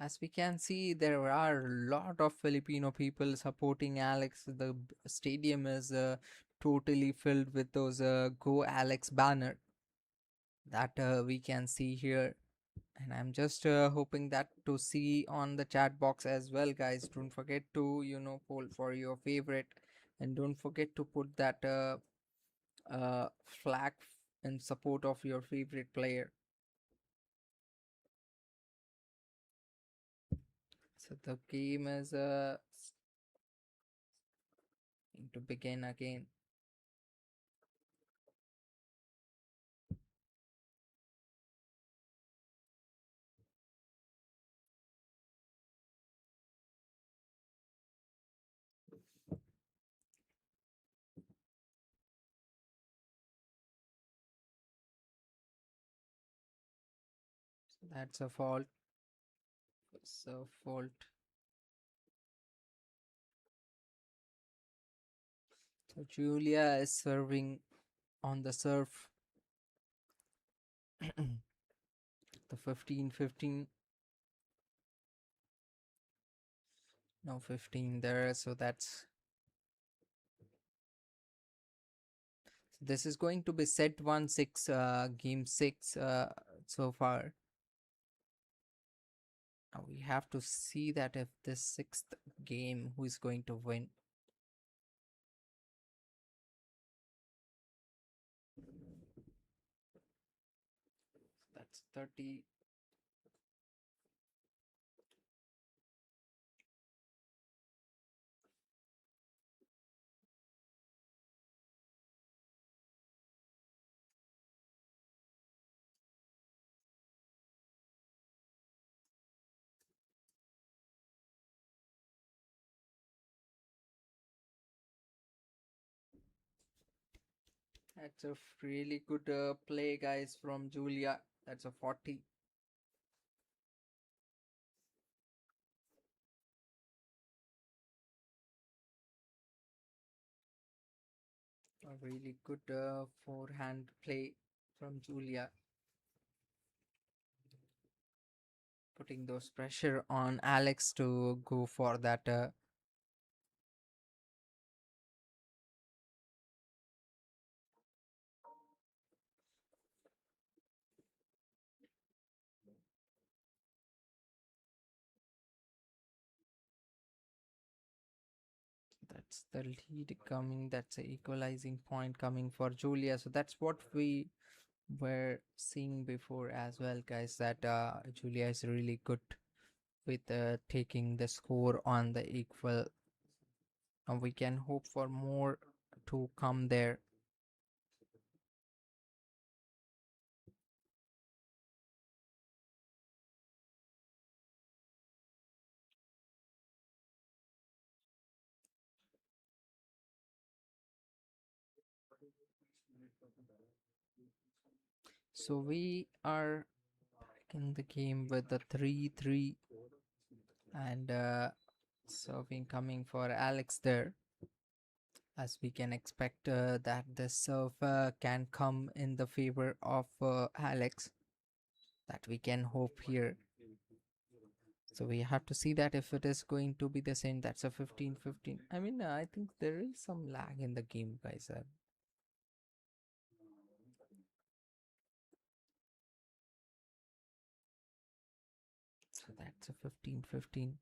As we can see, there are a lot of Filipino people supporting Alex. The stadium is totally filled with those Go Alex banner that we can see here. And I'm just hoping that to see on the chat box as well, guys. Don't forget to, poll for your favorite. And don't forget to put that flag in support of your favorite player. So the game is going to begin again. So that's a fault. So fault. So Julia is serving on the serve. The 15-15. No 15 there. So this is going to be set 1-6 game 6 so far. Now we have to see that if this sixth game who is going to win. That's 30. That's a really good play, guys, from Julia. That's a 40. A really good forehand play from Julia, putting those pressure on Alex to go for that. That's the lead coming. That's the equalizing point coming for Julia. So that's what we were seeing before as well, guys. That Julia is really good with taking the score on the equal. And we can hope for more to come there. So we are in the game with the 3-3 and serving coming for Alex there. As we can expect that the serve can come in the favor of Alex, that we can hope here. So we have to see that if it is going to be the same. That's a 15-15. I mean, I think there is some lag in the game, guys. So that's a 15-15.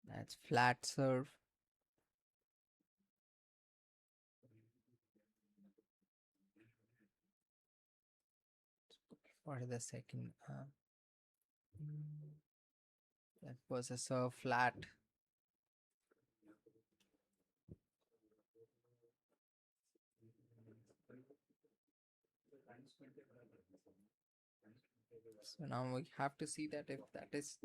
That's flat serve. For the second. Mm, that was a serve flat. So now we have to see that if that is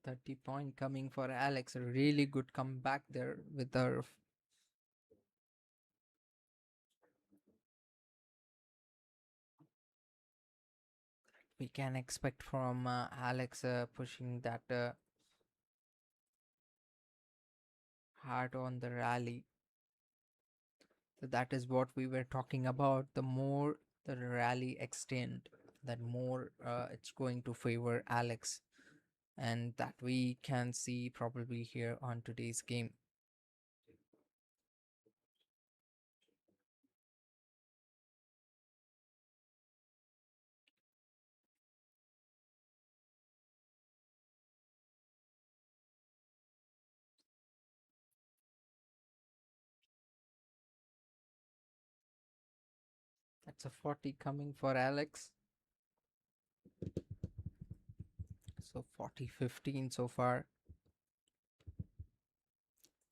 30 point coming for Alex. A really good comeback there with her. We can expect from Alex pushing that hard on the rally. So that is what we were talking about. The more the rally extend, that more it's going to favor Alex, and that we can see probably here on today's game. That's a 40 coming for Alex. So 40-15 so far.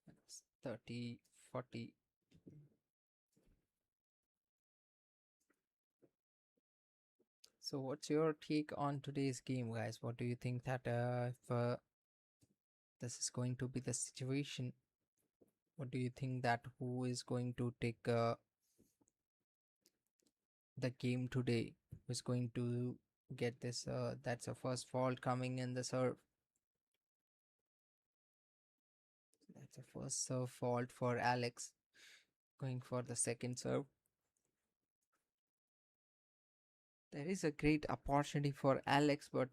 That's 30-40. So what's your take on today's game, guys? What do you think that if this is going to be the situation? What do you think that who is going to take the game today? Who's going to get this? That's a first fault coming in the serve. That's a first serve fault for Alex. Going for the second serve. There is a great opportunity for Alex, but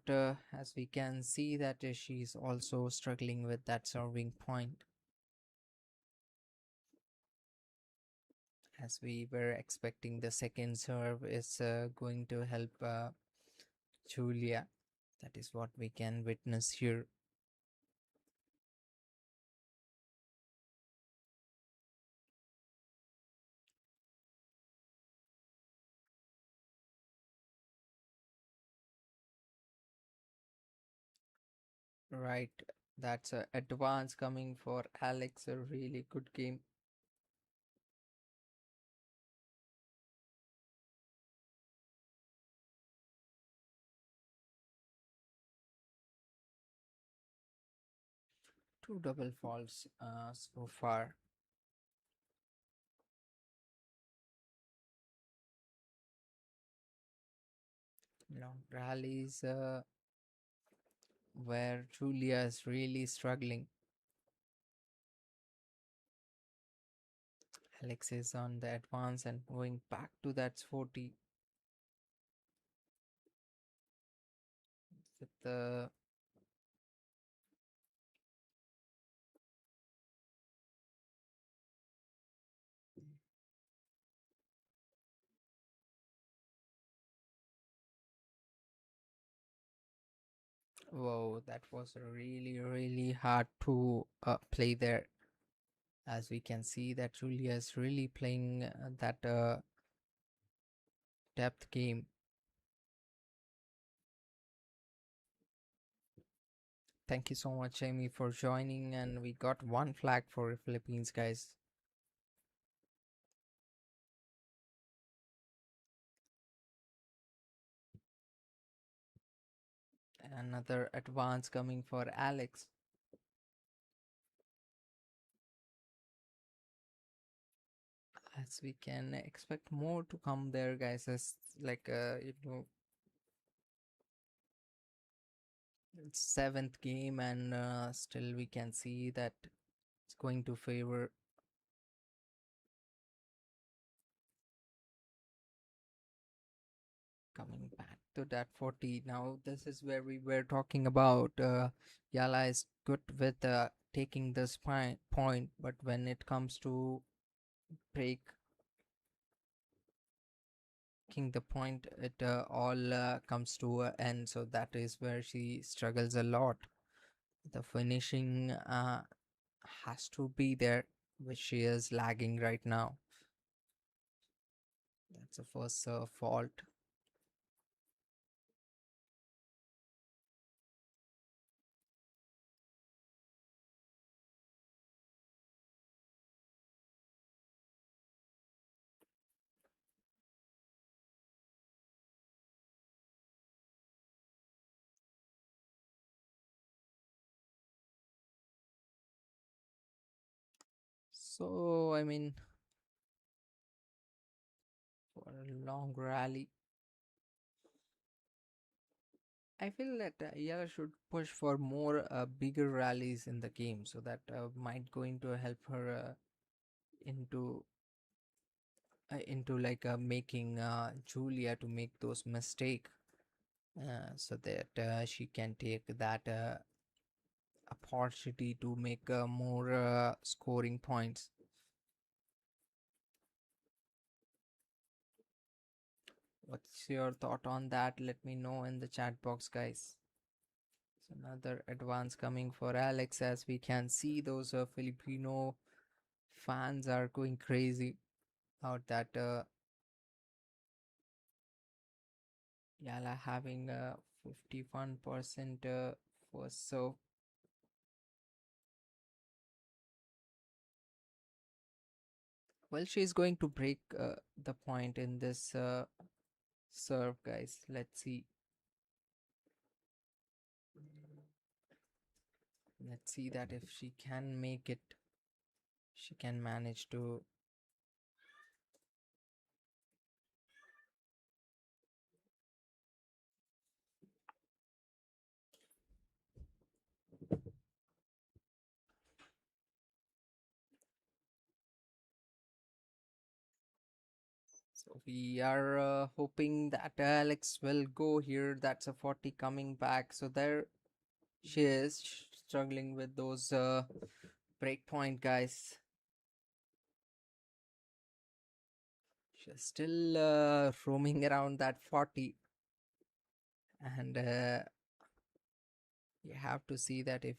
as we can see that she's also struggling with that serving point. As we were expecting, the second serve is going to help Julia. That is what we can witness here. Right, that's a advance coming for Alex. A really good game. Two double faults so far. Long rallies where Julia is really struggling. Alex is on the advance and going back to that 40 with the whoa, that was really, really hard to play there. As we can see that Julia is really playing that depth game. Thank you so much, Amy, for joining. And we got one flag for Philippines, guys. Another advance coming for Alex. As we can expect more to come there, guys. As like it's seventh game, and still we can see that it's going to favor coming back to that 40. Now this is where we were talking about. Yala is good with taking this point, but when it comes to breaking the point, it all comes to an end. So that is where she struggles a lot. The finishing has to be there, which she is lagging right now. That's the first fault. So, I mean, for a long rally, I feel that Yara should push for more bigger rallies in the game, so that might going to help her into into like making Julia to make those mistake, so that she can take that opportunity to make more scoring points. What's your thought on that? Let me know in the chat box, guys. So another advance coming for Alex, as we can see those Filipino fans are going crazy about that Yala having a 51% first serve. Well, she's going to break the point in this serve, guys. Let's see. Let's see that if she can make it, she can manage to. So we are hoping that Alex will go here. That's a 40 coming back. So there she is, struggling with those breakpoint, guys. She's still roaming around that 40, and you have to see that if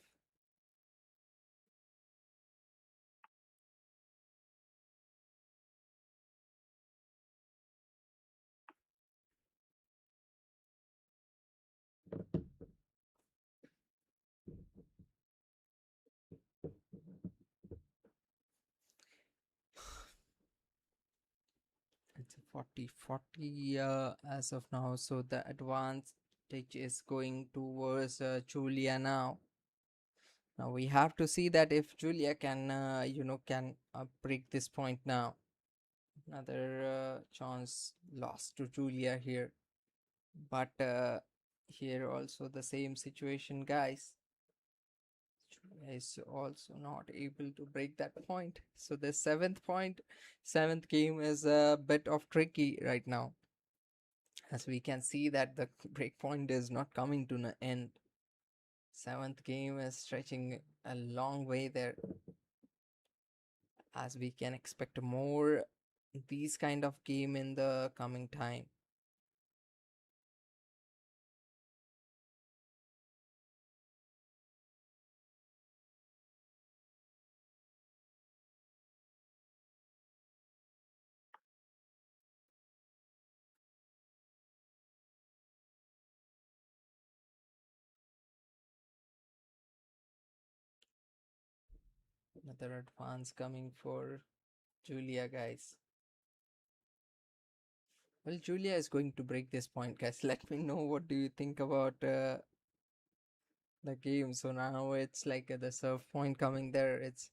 it's a 40 as of now. So the advantage is going towards Julia now. Now we have to see that if Julia can, can break this point now. Another chance lost to Julia here. But here also the same situation, guys. Julia is also not able to break that point. So the seventh game is a bit of tricky right now. As we can see that the break point is not coming to an end. Seventh game is stretching a long way there. As we can expect more these kind of game in the coming time. Another advance coming for Julia, guys. Well, Julia is going to break this point, guys. Let me know what do you think about the game. So now it's like the serve point coming there. It's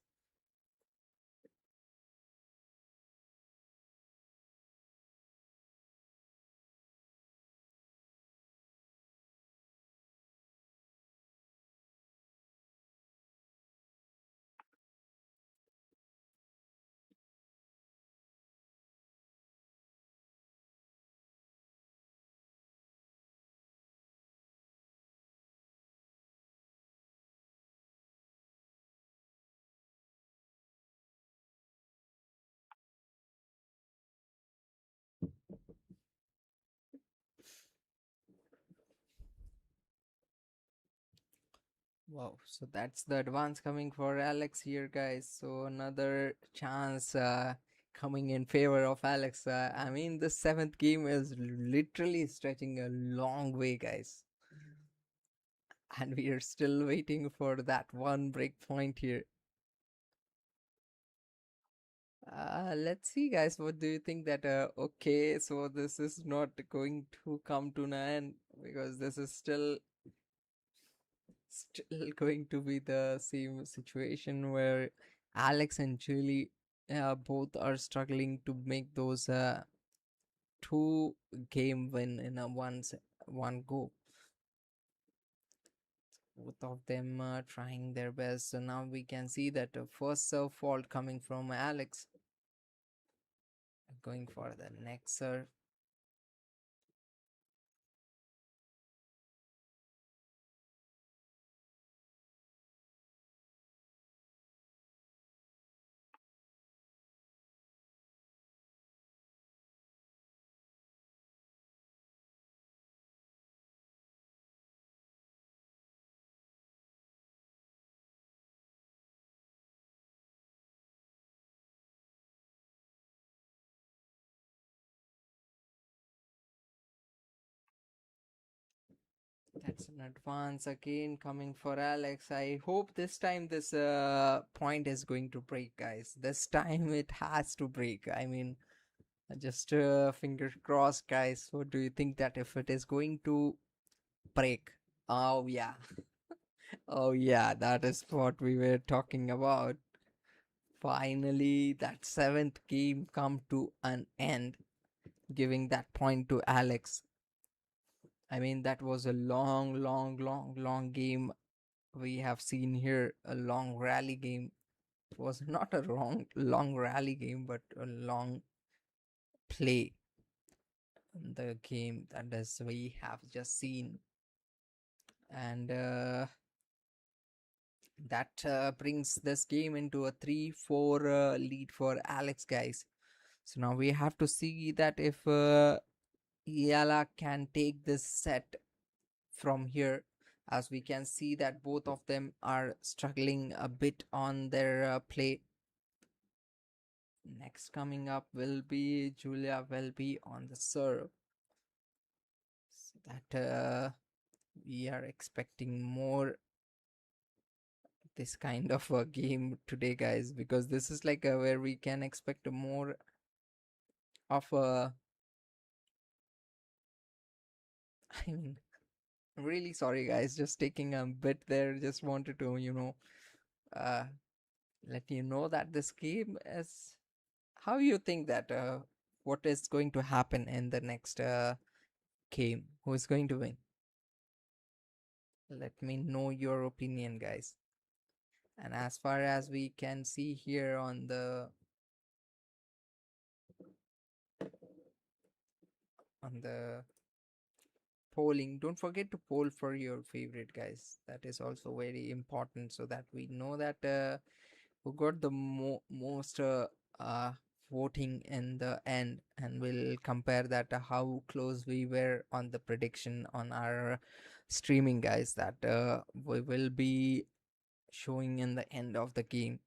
wow. So that's the advance coming for Alex here, guys. So another chance coming in favor of Alex. I mean, the seventh game is literally stretching a long way, guys. And we are still waiting for that one break point here. Let's see, guys. What do you think that? Okay, so this is not going to come to an end because this is still going to be the same situation where Alex and Julie both are struggling to make those two game win in a one go. Both of them trying their best. So now we can see that first serve fault coming from Alex. Going for the next serve. That's an advance again coming for Alex. I hope this time this point is going to break, guys. This time it has to break. I mean, just fingers crossed, guys. What do you think that if it is going to break? Oh yeah, oh yeah, that is what we were talking about. Finally, that seventh game come to an end, giving that point to Alex. I mean, that was a long game we have seen here. A long rally game. It was not a long rally game, but a long play in the game that is we have just seen. And that brings this game into a 3-4 lead for Alex, guys. So now we have to see that if Eala can take this set from here, as we can see that both of them are struggling a bit on their play. Next coming up will be Julia will be on the serve. So that we are expecting more this kind of a game today, guys, because this is like where we can expect more of a I mean, really sorry, guys, just taking a bit there. Just wanted to, uh, let you know that this game is how you think that what is going to happen in the next game, who is going to win. Let me know your opinion, guys. And as far as we can see here on the polling, don't forget to poll for your favorite, guys. That is also very important so that we know that who got the most uh, voting in the end, and we'll compare that to how close we were on the prediction on our streaming, guys, that we will be showing in the end of the game.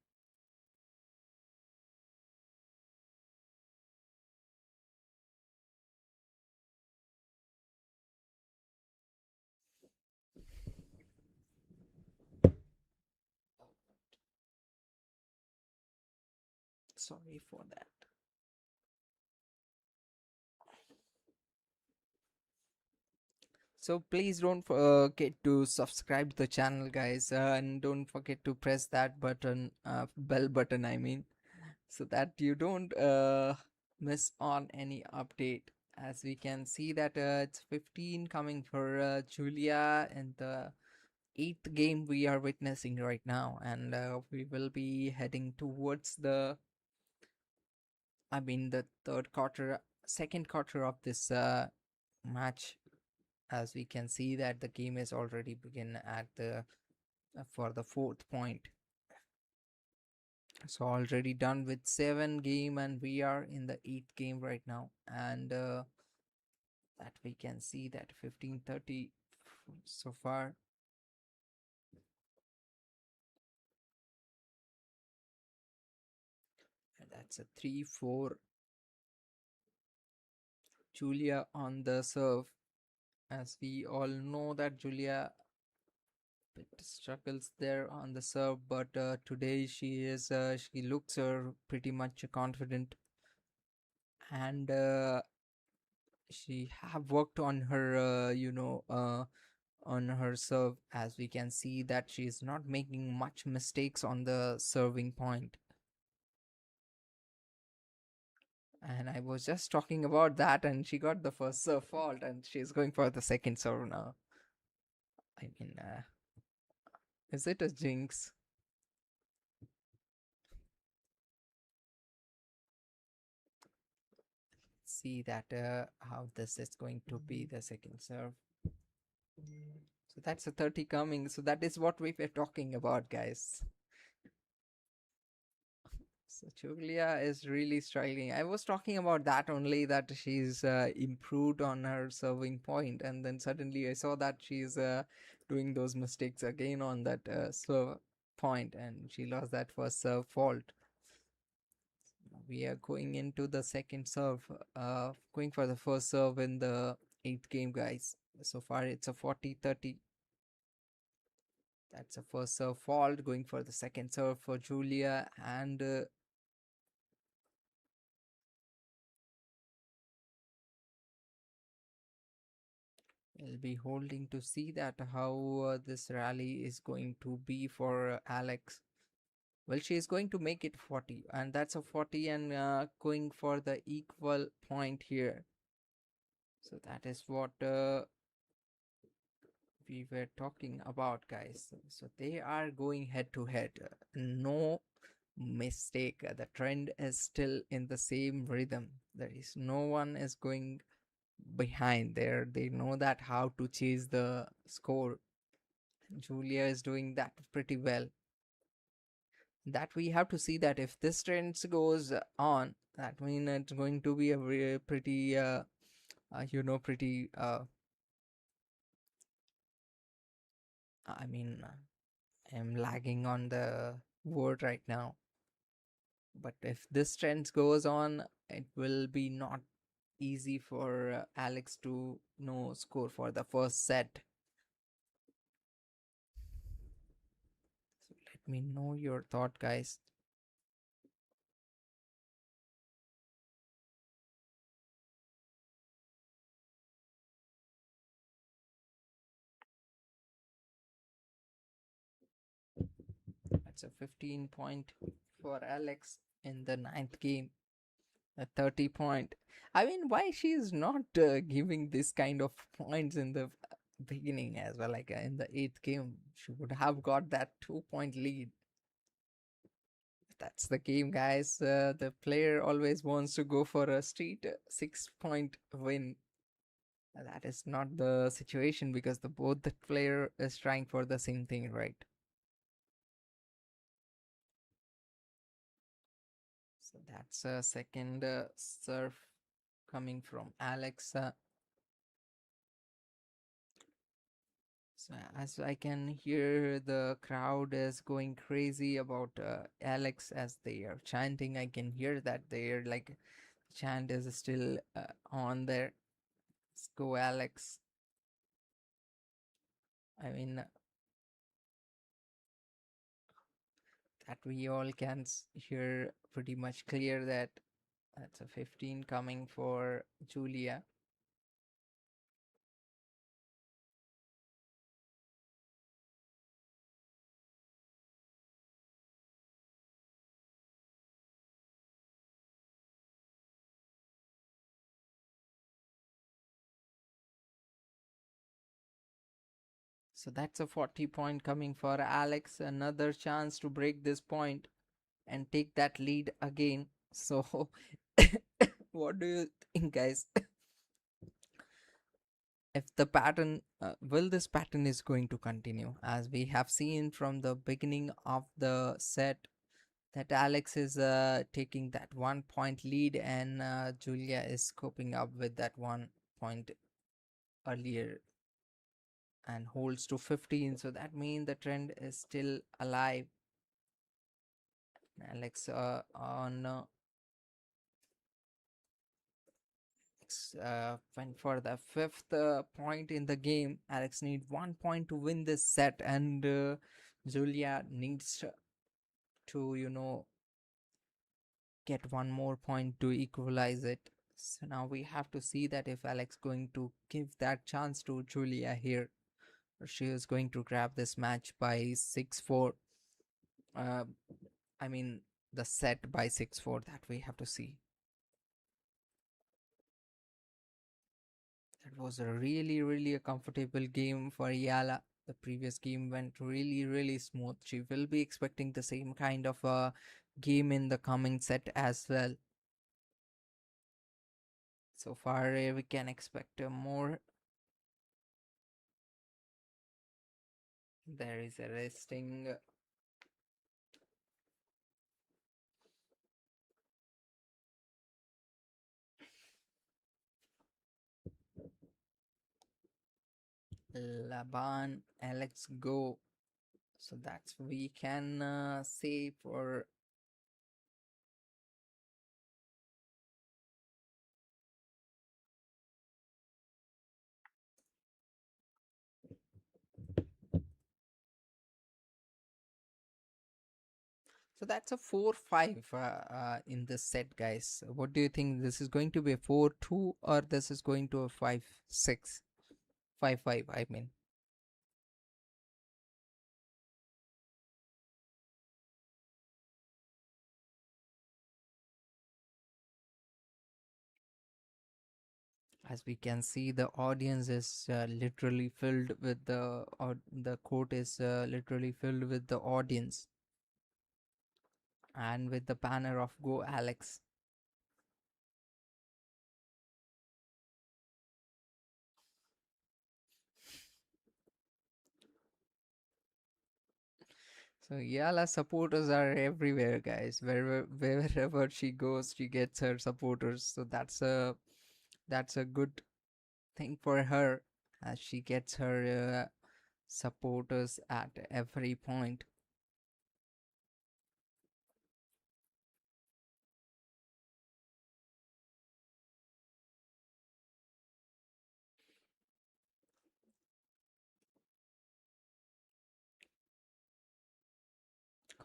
Sorry for that. So please don't forget to subscribe the channel, guys, and don't forget to press that button, bell button, I mean, so that you don't miss on any update. As we can see that it's 15 coming for Julia in the eighth game we are witnessing right now, and we will be heading towards the third quarter, second quarter of this match. As we can see that the game is already begin at the for the fourth point. So already done with seven game, and we are in the eighth game right now, and that we can see that 15:30 so far. And that's a 3-4. Julia on the serve. As we all know that Julia bit struggles there on the serve, but today she looks pretty much confident, and she have worked on her on her serve. As we can see that she is not making much mistakes on the serving point. And I was just talking about that, and she got the first serve fault, and she's going for the second serve now. I mean, is it a jinx? See that how this is going to be the second serve. So that's a 30 coming. So that is what we were talking about, guys. So Julia is really struggling. I was talking about that only, that she's improved on her serving point, and then suddenly I saw that she's doing those mistakes again on that serve point, and she lost that first serve fault. We are going into the second serve, going for the first serve in the eighth game, guys. So far, it's a 40-30. That's a first serve fault. Going for the second serve for Julia, and we'll be holding to see that how this rally is going to be for Alex. Well, she is going to make it 40, and that's a 40, and going for the equal point here. So that is what we were talking about, guys. So they are going head to head. No mistake. The trend is still in the same rhythm. There is no one is going behind there. They know that how to chase the score. Julia is doing that pretty well. That we have to see that if this trend goes on, that means it's going to be a very pretty, pretty. I mean, I'm lagging on the word right now. But if this trend goes on, it will be not easy for Alex to score for the first set. So let me know your thought, guys. That's a 15 point for Alex in the ninth game. A 30 point. I mean, why she is not giving this kind of points in the beginning as well? Like in the eighth game, she would have got that 2 point lead. That's the game, guys. The player always wants to go for a straight 6 point win. That is not the situation, because both the player is trying for the same thing, right? So that's a second serve coming from Alex. So as I can hear, the crowd is going crazy about Alex as they are chanting. I can hear that their like chant is still on there. Let's go, Alex. I mean, that we all can hear pretty much clear that that's a 15 coming for Julia. So that's a 40 point coming for Alex. Another chance to break this point and take that lead again. So, what do you think, guys? If the pattern, will this pattern is going to continue? As we have seen from the beginning of the set, that Alex is taking that 1 point lead, and Julia is coping up with that 1 point earlier and holds to 15. So that means the trend is still alive. Alex on went for the fifth point in the game. Alex need 1 point to win this set, and Julia needs to, get one more point to equalize it. So now we have to see that if Alex going to give that chance to Julia here, or she is going to grab this match by 6-4. Uh, I mean the set by 6-4. That we have to see. That was a really, really a comfortable game for Eala. The previous game went really, really smooth. She will be expecting the same kind of a game in the coming set as well. So far, we can expect more. There is a resting Laban. Alex go. So that's we can say for. So that's a 4-5 in this set, guys. What do you think? This is going to be a 4-2, or this is going to a 5-6? 5-5, I mean. As we can see, the audience is literally filled with the court is literally filled with the audience, and with the banner of Go Alex. So Yala supporters are everywhere, guys. Wherever she goes, she gets her supporters. So that's a good thing for her, as she gets her supporters at every point.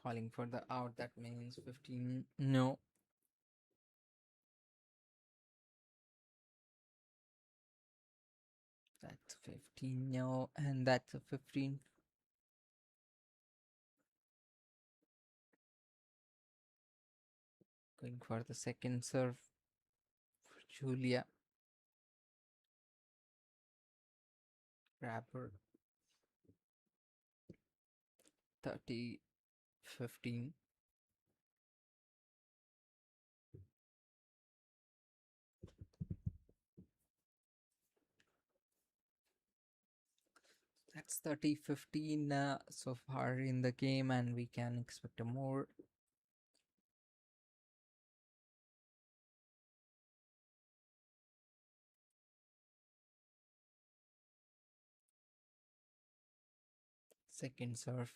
Calling for the out. That means 15. No, that's 15. No, and that's a 15. Going for the second serve for Julia Grabher. 30-15. That's 30-15 so far in the game, and we can expect a more. Second serve.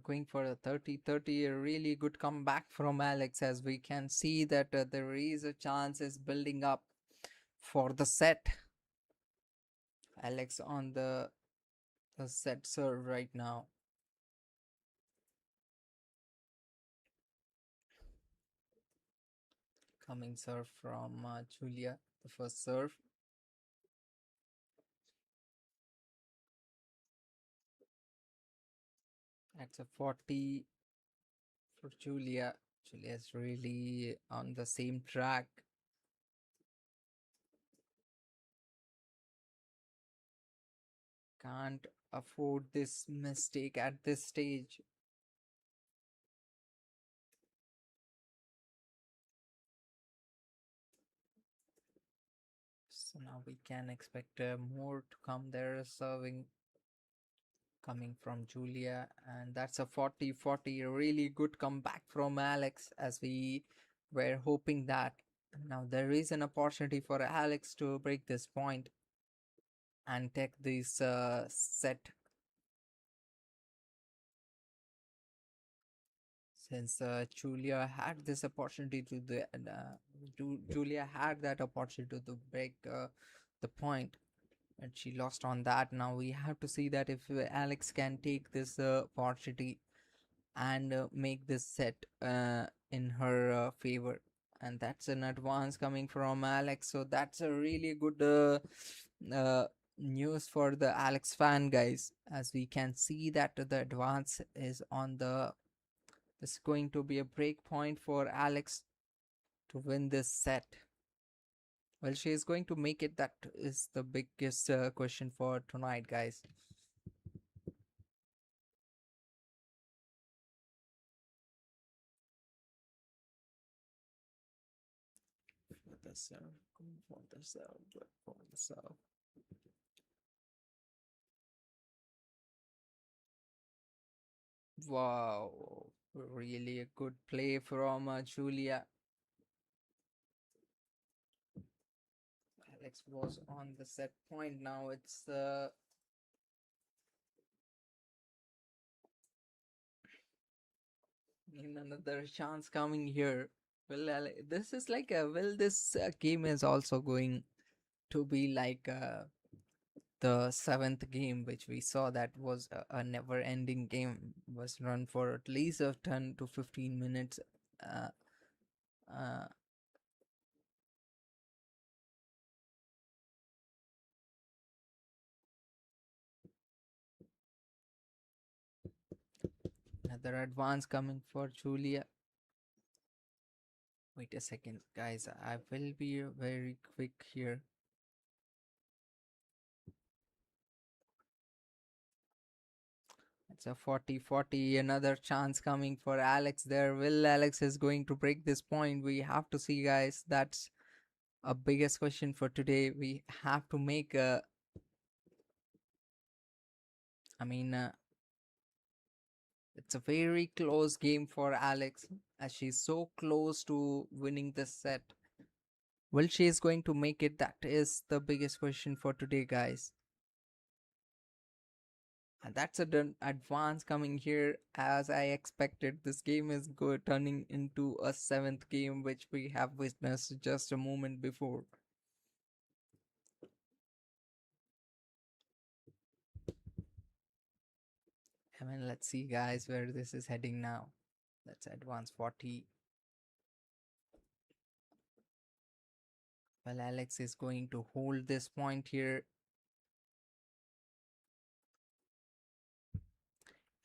Going for a 30-30, a really good comeback from Alex, as we can see that there is a chance is building up for the set. Alex on the set serve right now. Coming serve from Julia, the first serve. That's a 40 for Julia. Julia is really on the same track. Can't afford this mistake at this stage. So now we can expect more to come there. Serving coming from Julia, and that's a 40-40. Really good comeback from Alex, as we were hoping that. Now there is an opportunity for Alex to break this point and take this set, since Julia had this opportunity Julia had that opportunity to break the point, and she lost on that. Now we have to see that if Alex can take this opportunity and make this set in her favor, and that's an advance coming from Alex. So that's a really good uh, news for the Alex fan, guys, as we can see that the advance is on the. It's going to be a break point for Alex to win this set. Well, she is going to make it. That is the biggest question for tonight, guys. For the serve, for the serve, for the serve. Wow, really a good play from Julia. Alex was on the set point. Now it's in another chance coming here. Well, this is like well, this game is also going to be like the seventh game, which we saw that was a never-ending game, was run for at least of 10 to 15 minutes. Uh, uh, Another advance coming for Julia. Wait a second, guys. I will be very quick here. It's a 40-40. Another chance coming for Alex there. Will Alex is going to break this point? We have to see, guys. That's a biggest question for today. We have to make a. I mean, it's a very close game for Alex, as she's so close to winning this set. Will she is going to make it? That is the biggest question for today, guys. And that's a done advance coming here, as I expected. This game is turning into a seventh game, which we have witnessed just a moment before. I mean, let's see, guys, where this is heading now. Let's advance 40. Well, Alex is going to hold this point here.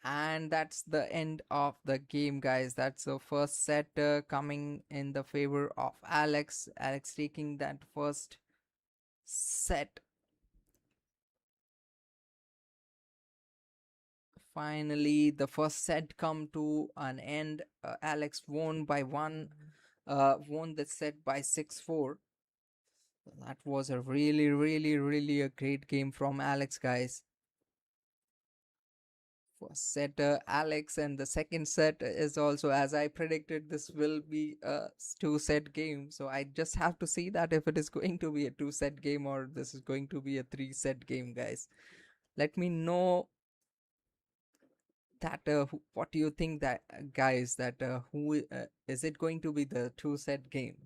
And that's the end of the game, guys. That's the first set coming in the favor of Alex. Alex taking that first set. Finally, the first set come to an end. Alex won by one. Won the set by 6-4. That was a really a great game from Alex, guys. First set, Alex, and the second set is also, as I predicted, this will be a two-set game. So I just have to see that if it is going to be a two-set game or this is going to be a three-set game, guys. Let me know that what do you think, that guys, that who is it going to be the two-set game?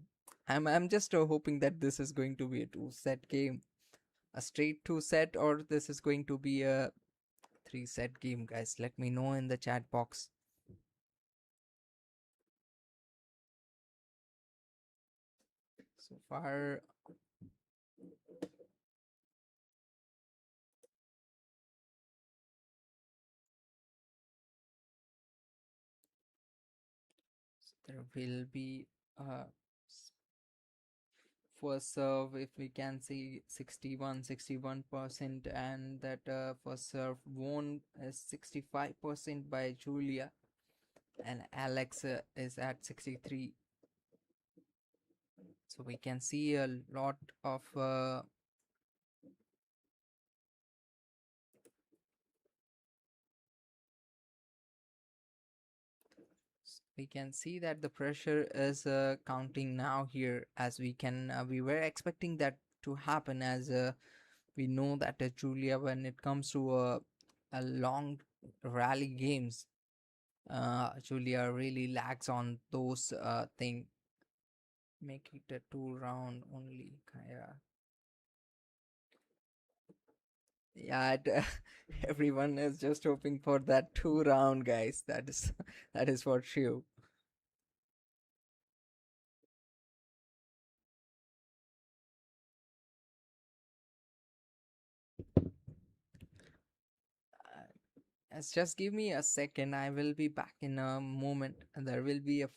I'm just hoping that this is going to be a two-set game, a straight two-set, or this is going to be a three-set game, guys. Let me know in the chat box. So far, there will be a first serve, if we can see 61% and that first serve won is 65% by Julia, and Alex is at 63. So we can see a lot of we can see that the pressure is counting now here, as we were expecting that to happen, as we know that Julia, when it comes to a long rally games, Julia really lacks on those thing. Make it a 2 round only, Kaya. Yeah, everyone is just hoping for that 2 round, guys. That is that is for sure. Just give me a second. I will be back in a moment. There will be a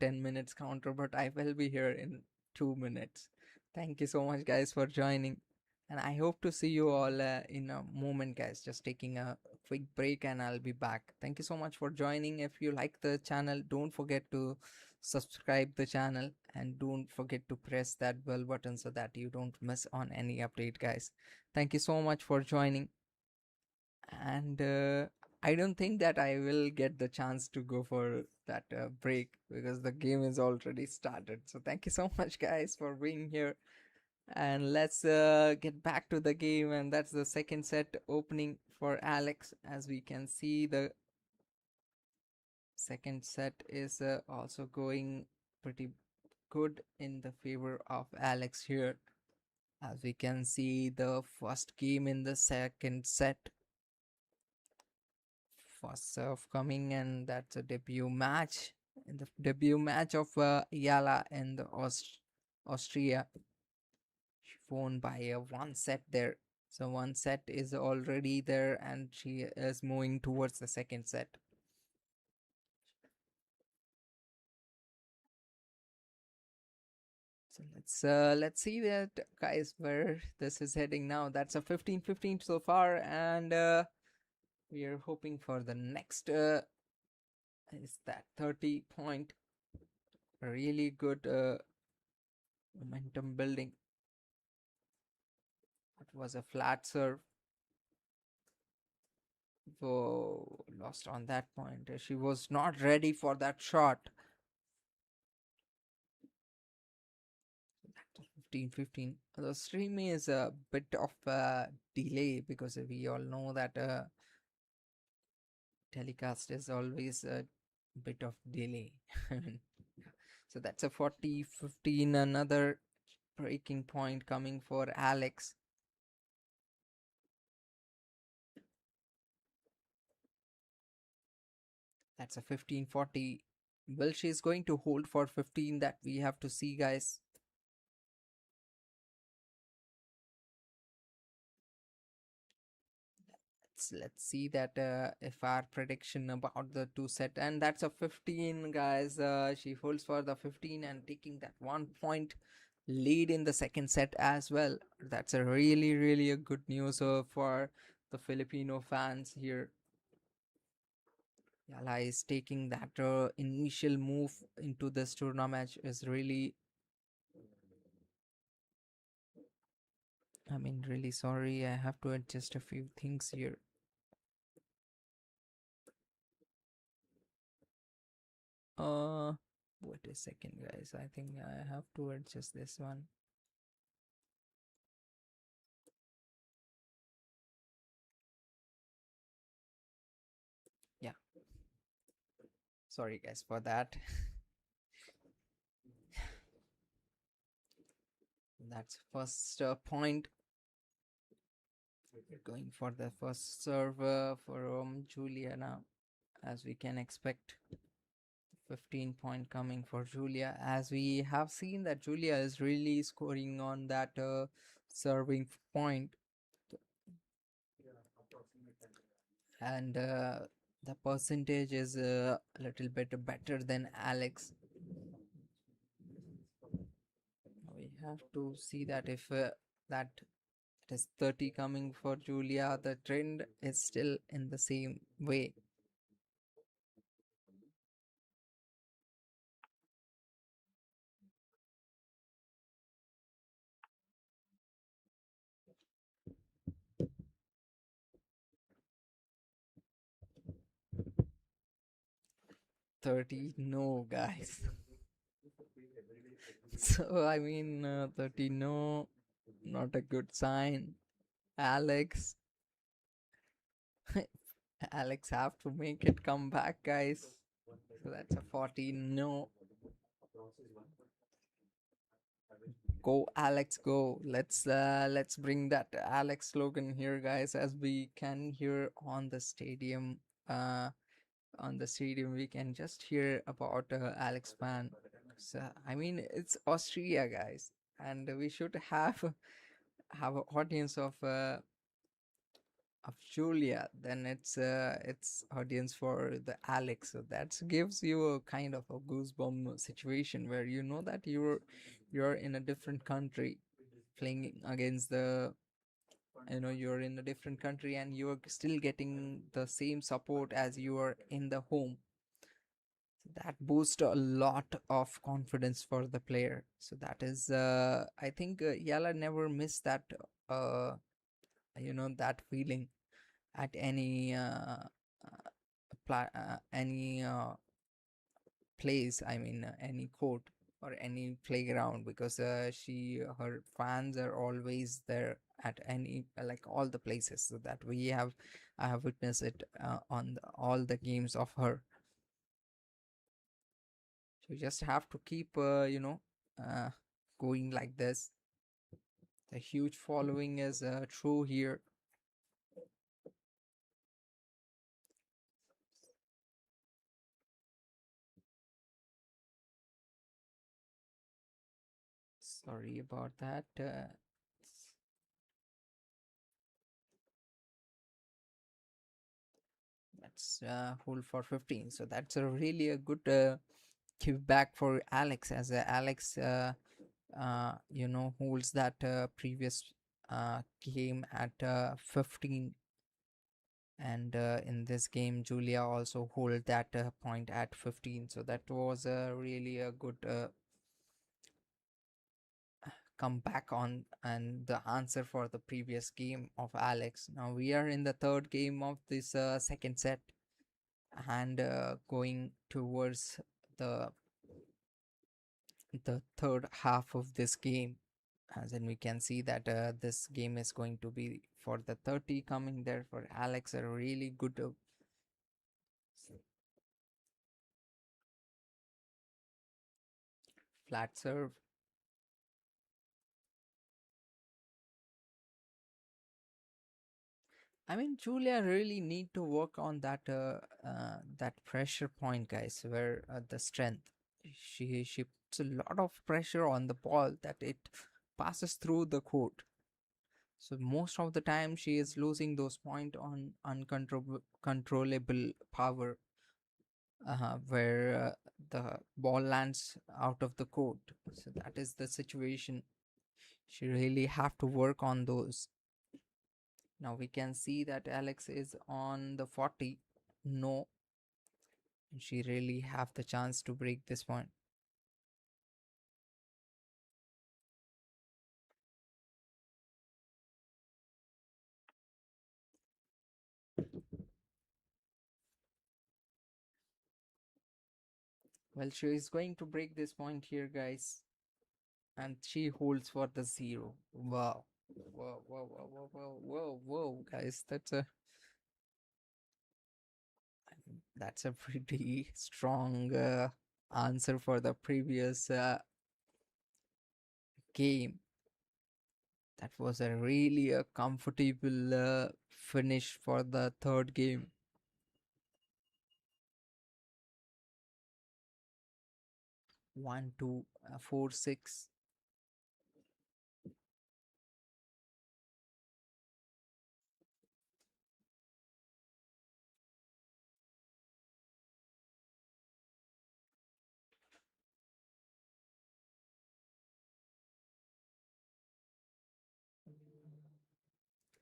10 minutes counter, but I will be here in 2 minutes. Thank you so much, guys, for joining. And I hope to see you all in a moment, guys. Just taking a quick break and I'll be back. Thank you so much for joining. If you like the channel, don't forget to subscribe the channel and don't forget to press that bell button so that you don't miss on any update, guys. Thank you so much for joining, and I don't think that I will get the chance to go for that break because the game is already started. So thank you so much, guys, for being here, and let's get back to the game. And that's the second set opening for Alex. As we can see, the second set is also going pretty good in the favor of Alex here. As we can see, the first game in the second set, first serve coming, and that's a debut match. In the debut match of Eala in the Austria, she won by a one set there. So one set is already there, and she is moving towards the second set. So let's see that, guys, where this is heading now. That's a 15-15 so far, and we are hoping for the next is that 30 point. Really good momentum building. It was a flat serve. Whoa, lost on that point. She was not ready for that shot. 15-15. The stream is a bit of a delay because we all know that telecast is always a bit of delay. So that's a 40-15. Another breaking point coming for Alex. That's a 15-40. Well, she's going to hold for 15. That we have to see, guys. Let's see that if our prediction about the two set, and that's a 15, guys. She holds for the 15 and taking that 1 point lead in the second set as well. That's a really a good news for the Filipino fans here. Yala is taking that initial move into this tournament is really, I mean, really sorry. I have to adjust a few things here. Wait a second, guys. I think I have to adjust this one. Yeah, sorry, guys, for that. That's first point. We're going for the first serve for Julia now, as we can expect. 15 point coming for Julia, as we have seen that Julia is really scoring on that serving point, and the percentage is a little bit better than Alex. We have to see that if that it is 30 coming for Julia, the trend is still in the same way. 30, no, guys. So, I mean, 30, no, not a good sign. Alex, Alex have to make it come back, guys. So that's a 40, no. Go Alex, go. Let's bring that Alex slogan here, guys, as we can hear uh on the stadium we can just hear about Alex fan. So I mean it's Austria, guys, and we should have an audience of Julia, then it's audience for the Alex. So that gives you a kind of a goosebump situation where you know that you're in a different country playing against the you're in a different country and you're still getting the same support as you are in the home. So that boosts a lot of confidence for the player. So that is I think Yala never missed that uh that feeling at any place, I mean any court or any playground, because she her fans are always there at any like all the places. So that I have witnessed it on all the games of her. So you just have to keep uh, going like this. The huge following is true here. Sorry about that. That's hold for 15. So that's a really a good give back for Alex, as Alex holds that previous game at 15, and in this game Julia also hold that point at 15. So that was really a good comeback on and the answer for the previous game of Alex. Now we are in the third game of this second set, and going towards the the third half of this game, as in we can see that this game is going to be for the 30 coming there for Alex, a really good flat serve. I mean Julia really need to work on that pressure point, guys, where the strength, she puts a lot of pressure on the ball that it passes through the court. So most of the time she is losing those point on uncontrollable power, where the ball lands out of the court. So that is the situation. She really have to work on those. Now we can see that Alex is on the 40. No, she really have the chance to break this point. Well, she is going to break this point here, guys, and she holds for the 0. Wow. Whoa, whoa, whoa, whoa, whoa, whoa, whoa, guys, that's a pretty strong answer for the previous game. That was a really a comfortable finish for the third game. 1 2 4 6.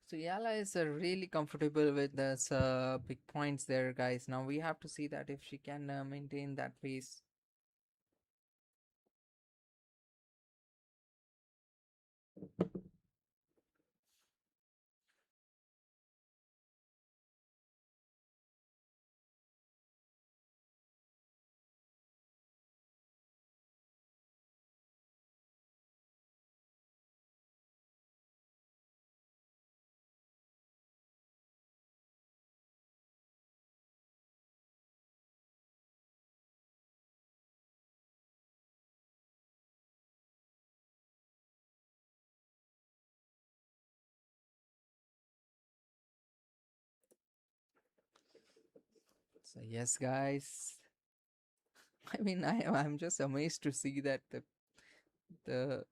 So Yala is really comfortable with this big points there, guys. Now we have to see that if she can maintain that pace. So yes, guys. I mean, I'm just amazed to see that the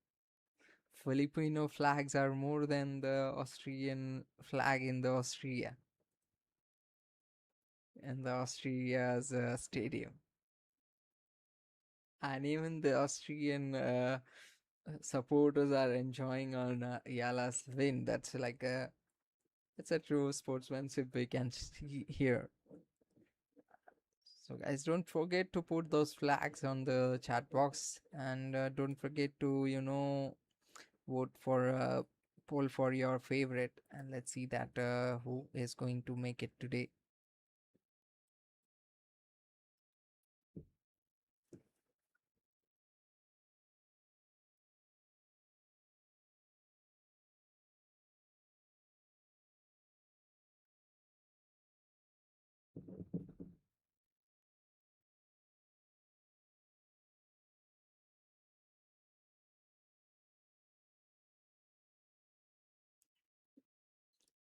Filipino flags are more than the Austrian flag in the Austria and the Austria's stadium, and even the Austrian supporters are enjoying on Yala's win. That's like a it's a true sportsmanship we can see here. So guys, don't forget to put those flags on the chat box, and don't forget to vote for poll for your favorite, and let's see that who is going to make it today.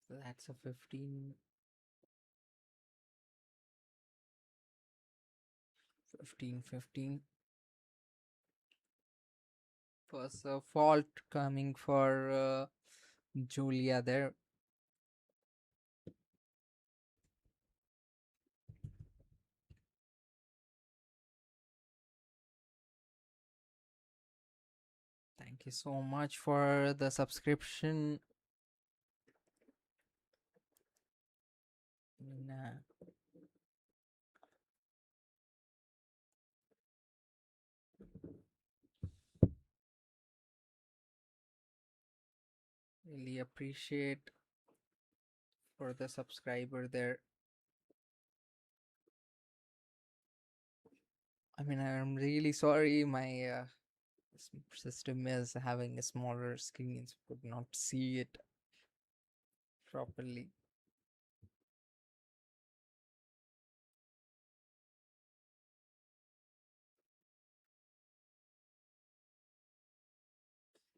So that's a 15, 15, 15. First fault coming for Julia there. Thank you so much for the subscription. I mean, really appreciate for the subscriber there. I mean, I'm really sorry my system is having a smaller screen, so could not see it properly.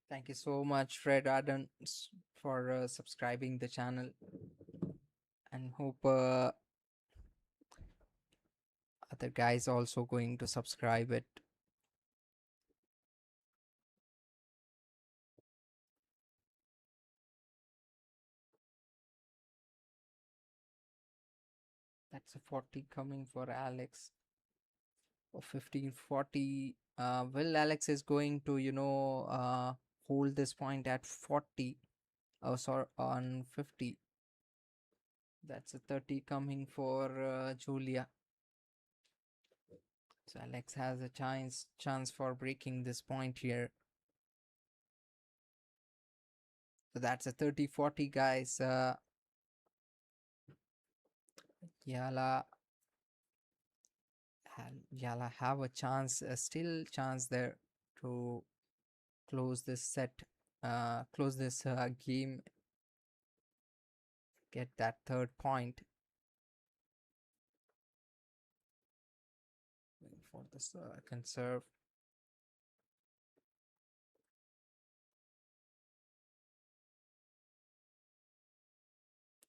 Thank you so much, Fred Adams, for subscribing the channel, and hope other guys also going to subscribe it. That's a 40 coming for Alex. Or 1540. Will Alex is going to, hold this point at 40. Oh, sorry, on 50. That's a 30 coming for Julia. So Alex has a chance for breaking this point here. So that's a 30-40, guys. Yala, Yala have a chance, still chance there to close this set, close this game, get that third point. Waiting for this conserve.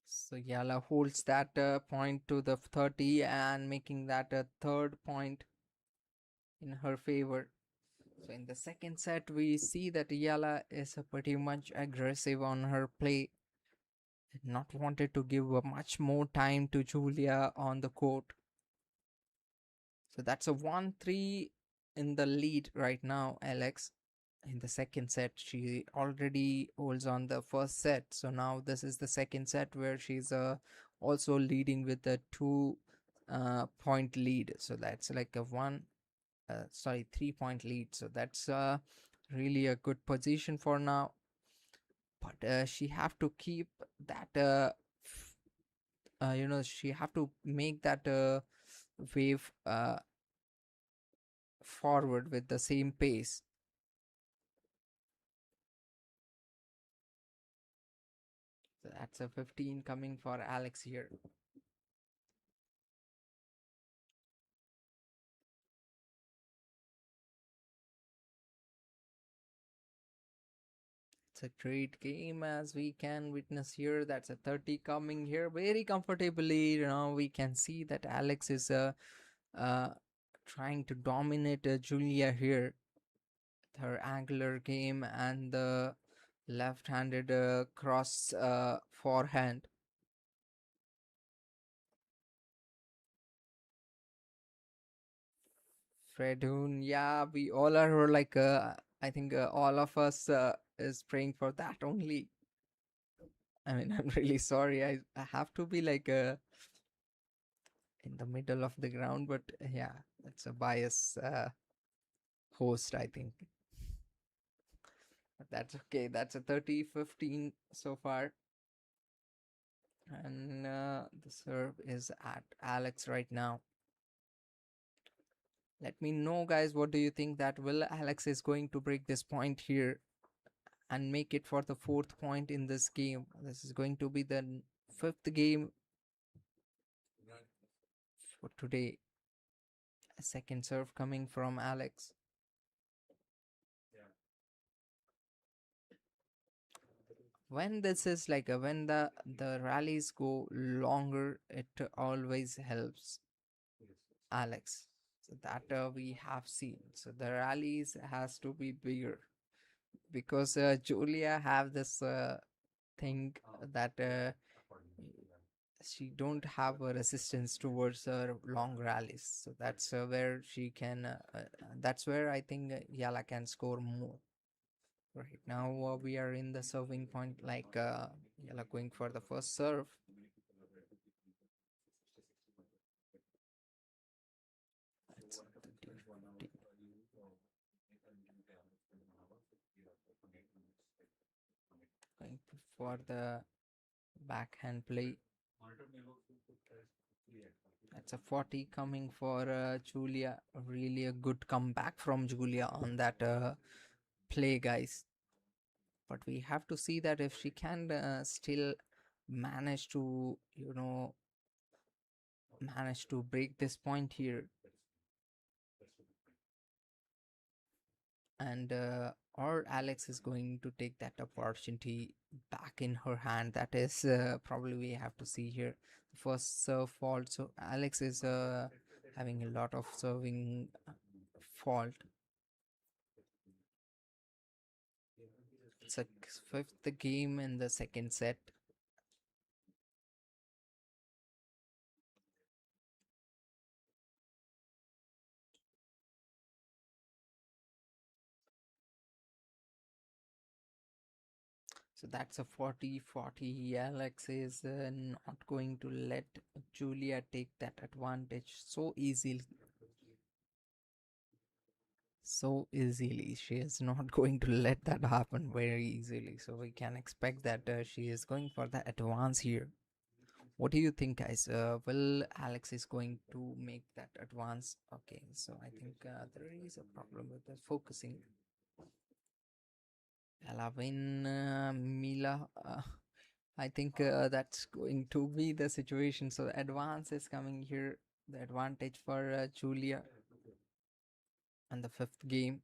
So Yala holds that point to the 30 and making that a third point in her favor. So in the second set, we see that Yala is pretty much aggressive on her play, not wanted to give much more time to Julia on the court. So that's a 1-3 in the lead right now, Alex. in the second set. She already holds on the first set, so now this is the second set where she's also leading with a 2 point lead. So that's like a 3 point lead. So that's really a good position for now. But she have to keep that she have to make that wave forward with the same pace. So that's a 15 coming for Alex here. It's a great game as we can witness here. That's a 30 coming here very comfortably. We can see that Alex is uh, trying to dominate Julia here. Her angular game and the left-handed cross forehand. Fredun, yeah, we all are like, I think all of us is praying for that only. I mean, I'm really sorry. I have to be like in the middle of the ground, but yeah, it's a bias host, I think. But that's okay. That's a 30-15 so far. And the serve is at Alex right now. Let me know, guys, what do you think that will Alex is going to break this point here and make it for the 4th point in this game. This is going to be the 5th game for today. A second serve coming from Alex. When this is like when the rallies go longer, it always helps Alex. So that we have seen. So the rallies has to be bigger because Julia have this thing that she don't have a resistance towards her long rallies. So that's where she can that's where I think Yala can score more. Right now we are in the serving point, like Yala going for the first serve. That's 30, 40. Going for the backhand play. That's a 40 coming for Julia. Really a good comeback from Julia on that play, guys. But we have to see that if she can still manage to, manage to break this point here, and or Alex is going to take that opportunity back in her hand. That is probably we have to see here. The first serve fault. So Alex is having a lot of serving fault. It's a 5th game in the second set. So that's a 40-40. Alex is not going to let Julia take that advantage so easily. So easily. She is not going to let that happen very easily. So we can expect that she is going for the advance here. What do you think, guys? Will Alex is going to make that advance? Okay, so I think there is a problem with the focusing. Alavin Mila. I think that's going to be the situation. So advance is coming here. The advantage for Julia and the 5th game.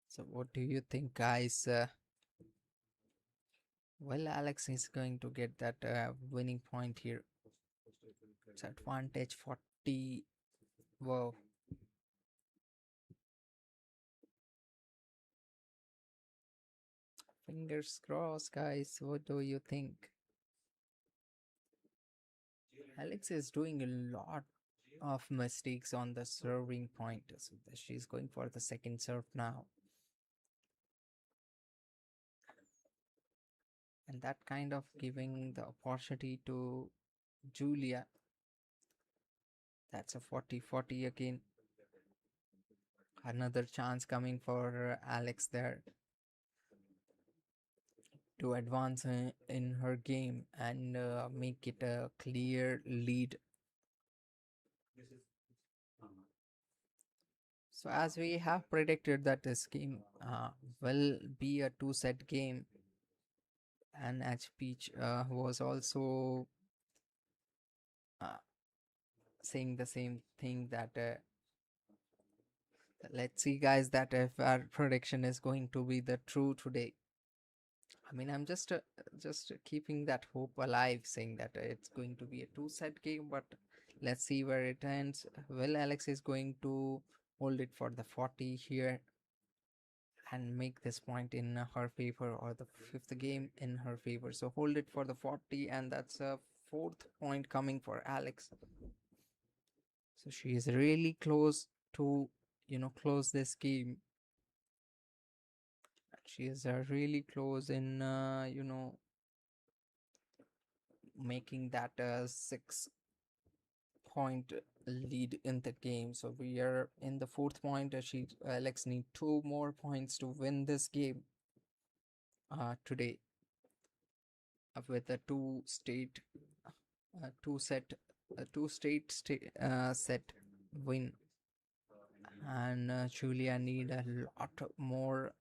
So what do you think, guys? Well, Alex is going to get that winning point here. It's advantage 40. Wow. Fingers crossed, guys. What do you think? Alex is doing a lot of mistakes on the serving point. So she's going for the second serve now. And that kind of giving the opportunity to Julia. That's a 40-40 again. Another chance coming for Alex there to advance in her game and make it a clear lead. So as we have predicted that this game will be a two-set game, and as Peach was also uh, saying the same thing that let's see guys that if our prediction is going to be the true today. I mean, I'm just keeping that hope alive, saying that it's going to be a two-set game, but let's see where it ends. Will Alex is going to hold it for the 40 here and make this point in her favor, or the fifth game in her favor? So hold it for the 40, and that's a fourth point coming for Alex. So she is really close to, close this game. She is really close in, making that 6 point lead in the game. So we are in the fourth point. Alex need 2 more points to win this game today with a two set, set win. And Julia need a lot more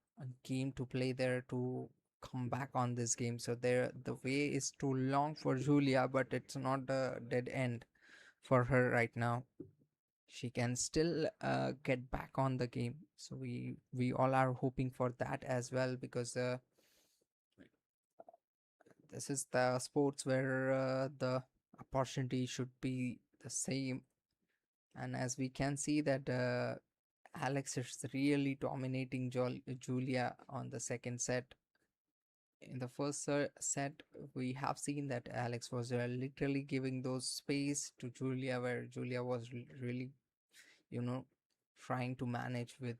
game to play there to come back on this game. So there, the way is too long for Julia, but it's not a dead end for her right now. She can still get back on the game. So we all are hoping for that as well, because this is the sports where the opportunity should be the same. And as we can see that Alex is really dominating Julia on the second set. In the first set, we have seen that Alex was literally giving those space to Julia, where Julia was really, you know, trying to manage with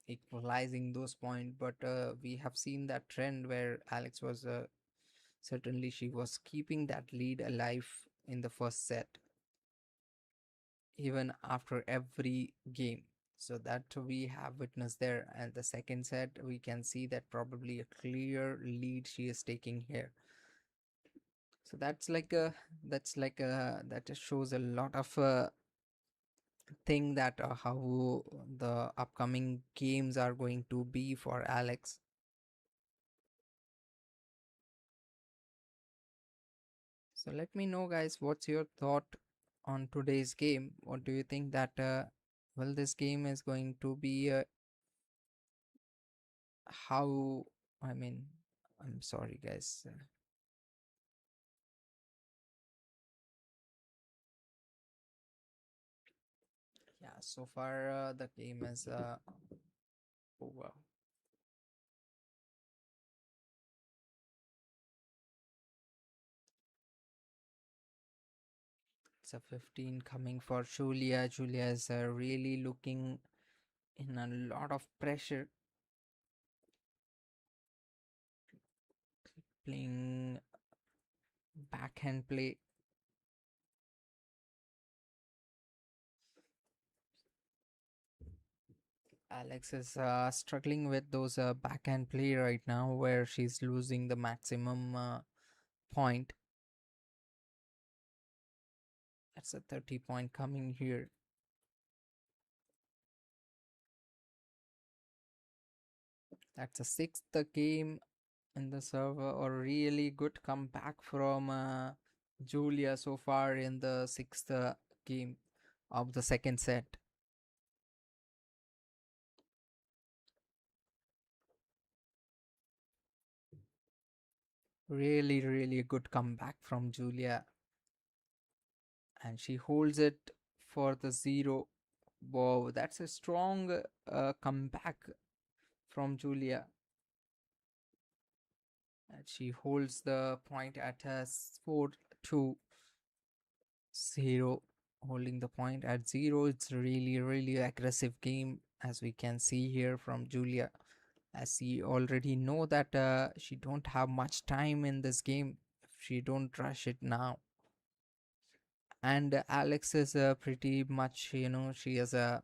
equalizing those points. But we have seen that trend where Alex was certainly she was keeping that lead alive in the first set, even after every game. So that we have witnessed there. And the second set, we can see that probably a clear lead she is taking here. So that just shows a lot of thing that how the upcoming games are going to be for Alex. So let me know, guys, what's your thought on today's game? What do you think that well, this game is going to be how? I mean, I'm sorry, guys. Yeah, so far the game is over. It's a 15 coming for Julia. Julia is really looking in a lot of pressure, playing backhand play. Alex is struggling with those backhand play right now, where she's losing the maximum point. That's a 30 point coming here. That's a sixth game in the server, or really good comeback from Julia so far in the sixth game of the second set. Really, really a good comeback from Julia, and she holds it for the zero. Wow, that's a strong comeback from Julia. And she holds the point at 4-2. Zero holding the point at zero. It's really, really aggressive game, as we can see here from Julia, as she already know that she don't have much time in this game if she don't rush it now. And Alex is pretty much, she is a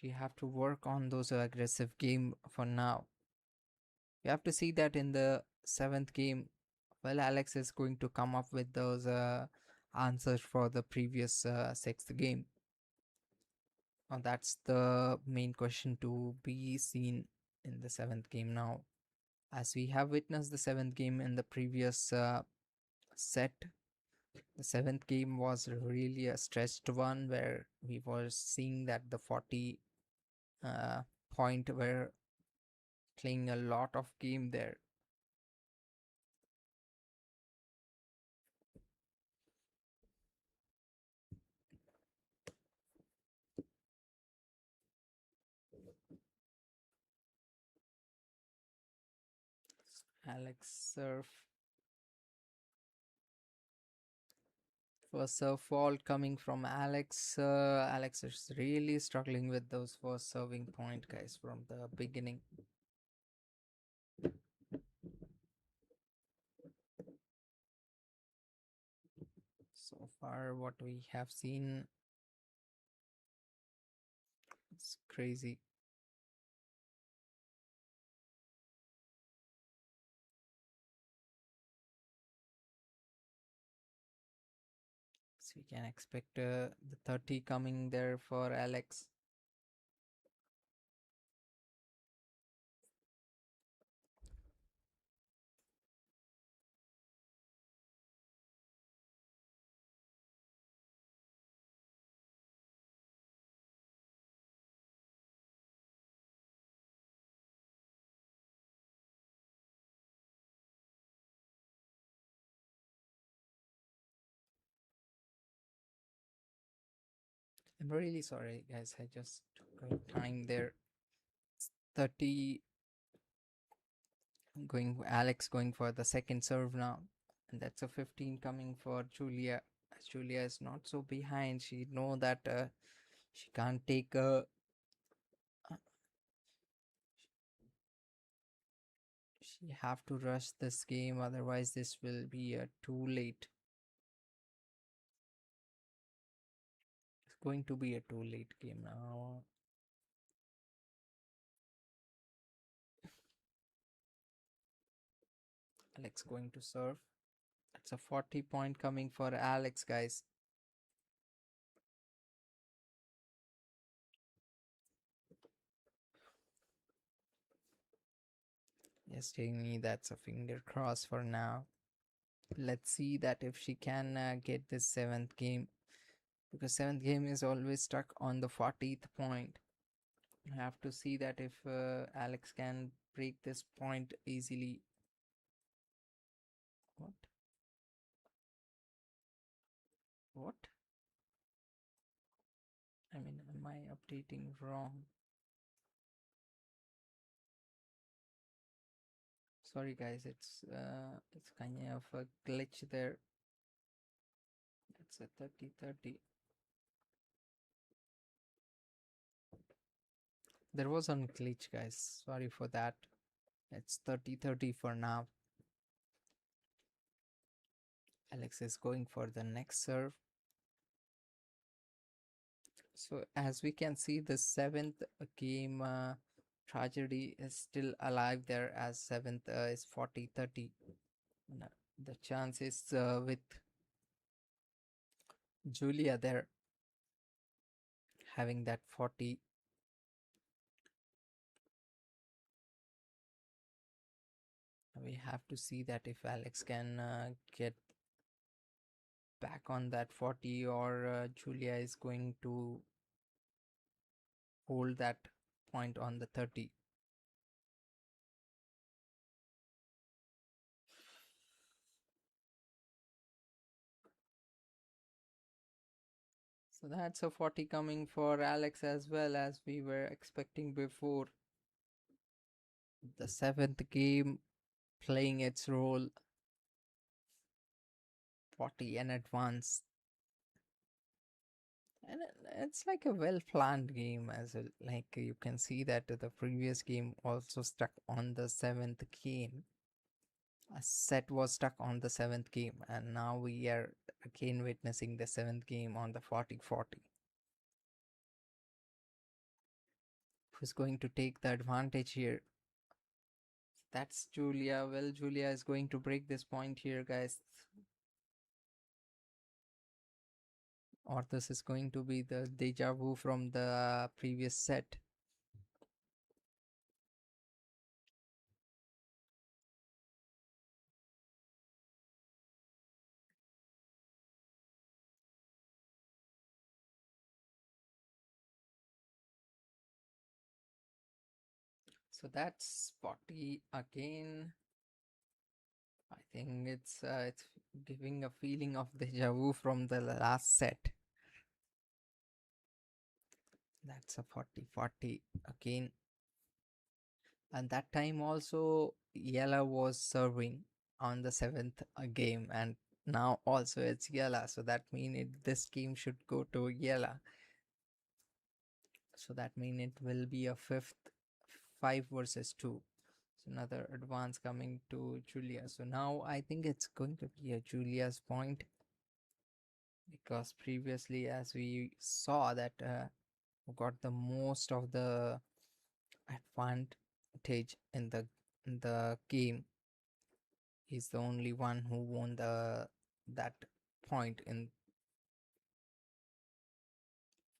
she have to work on those aggressive game for now. You have to see that in the seventh game, well, Alex is going to come up with those answers for the previous sixth game. That's the main question to be seen in the seventh game now, as we have witnessed the seventh game in the previous set. The seventh game was really a stretched one where we were seeing that the 40 uh, point were playing a lot of game there. Alex serve. First serve fault coming from Alex. Alex is really struggling with those first serving point, guys, from the beginning. So far, what we have seen, it's crazy. So we can expect the 30 coming there for Alex. I'm really sorry, guys. I just took time there. 30 going Alex going for the second serve now, and that's a 15 coming for Julia. As Julia is not so behind, she know that she can't take a. Uh, she have to rush this game, otherwise this will be too late. It's going to be a too late game now. Alex going to serve. That's a 40 point coming for Alex, guys. Yes, Jamie, that's a finger cross for now. Let's see that if she can get this seventh game, because seventh game is always stuck on the 40th point. I have to see that if Alex can break this point easily. What? What? I mean, am I updating wrong? Sorry, guys. It's kind of a glitch there. It's a 30-30. There was a glitch, guys. Sorry for that. It's 30-30 for now. Alex is going for the next serve. So as we can see, the seventh game tragedy is still alive there, as seventh is 40-30. The chance is with Julia there having that 40. We have to see that if Alex can get back on that 40, or Julia is going to hold that point on the 30. So that's a 40 coming for Alex, as well as we were expecting before. The seventh game playing its role 40 and advance. And it's like a well planned game as well. Like you can see that the previous game also stuck on the seventh game. A set was stuck on the seventh game, and now we are again witnessing the seventh game on the 40-40. Who's going to take the advantage here? That's Julia. Well, Julia is going to break this point here, guys. Or this is going to be the deja vu from the previous set. So that's 40 again. I think it's giving a feeling of deja vu from the last set. That's a 40-40 again. And that time also Yella was serving on the seventh game, and now also it's Yella. So that means this game should go to Yella. So that means it will be a fifth 5 versus 2. So another advance coming to Julia. So now I think it's going to be a Julia's point, because previously as we saw that who got the most of the advantage in the game, he's the only one who won the that point in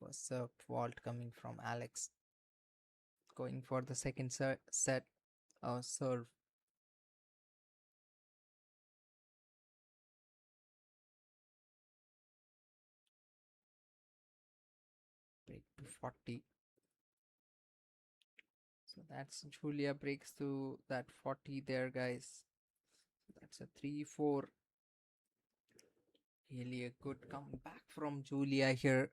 first serve vault coming from Alex. Going for the second set serve. Break to 40. So that's Julia breaks to that 40 there, guys. So that's a 3-4. Really a good comeback from Julia here,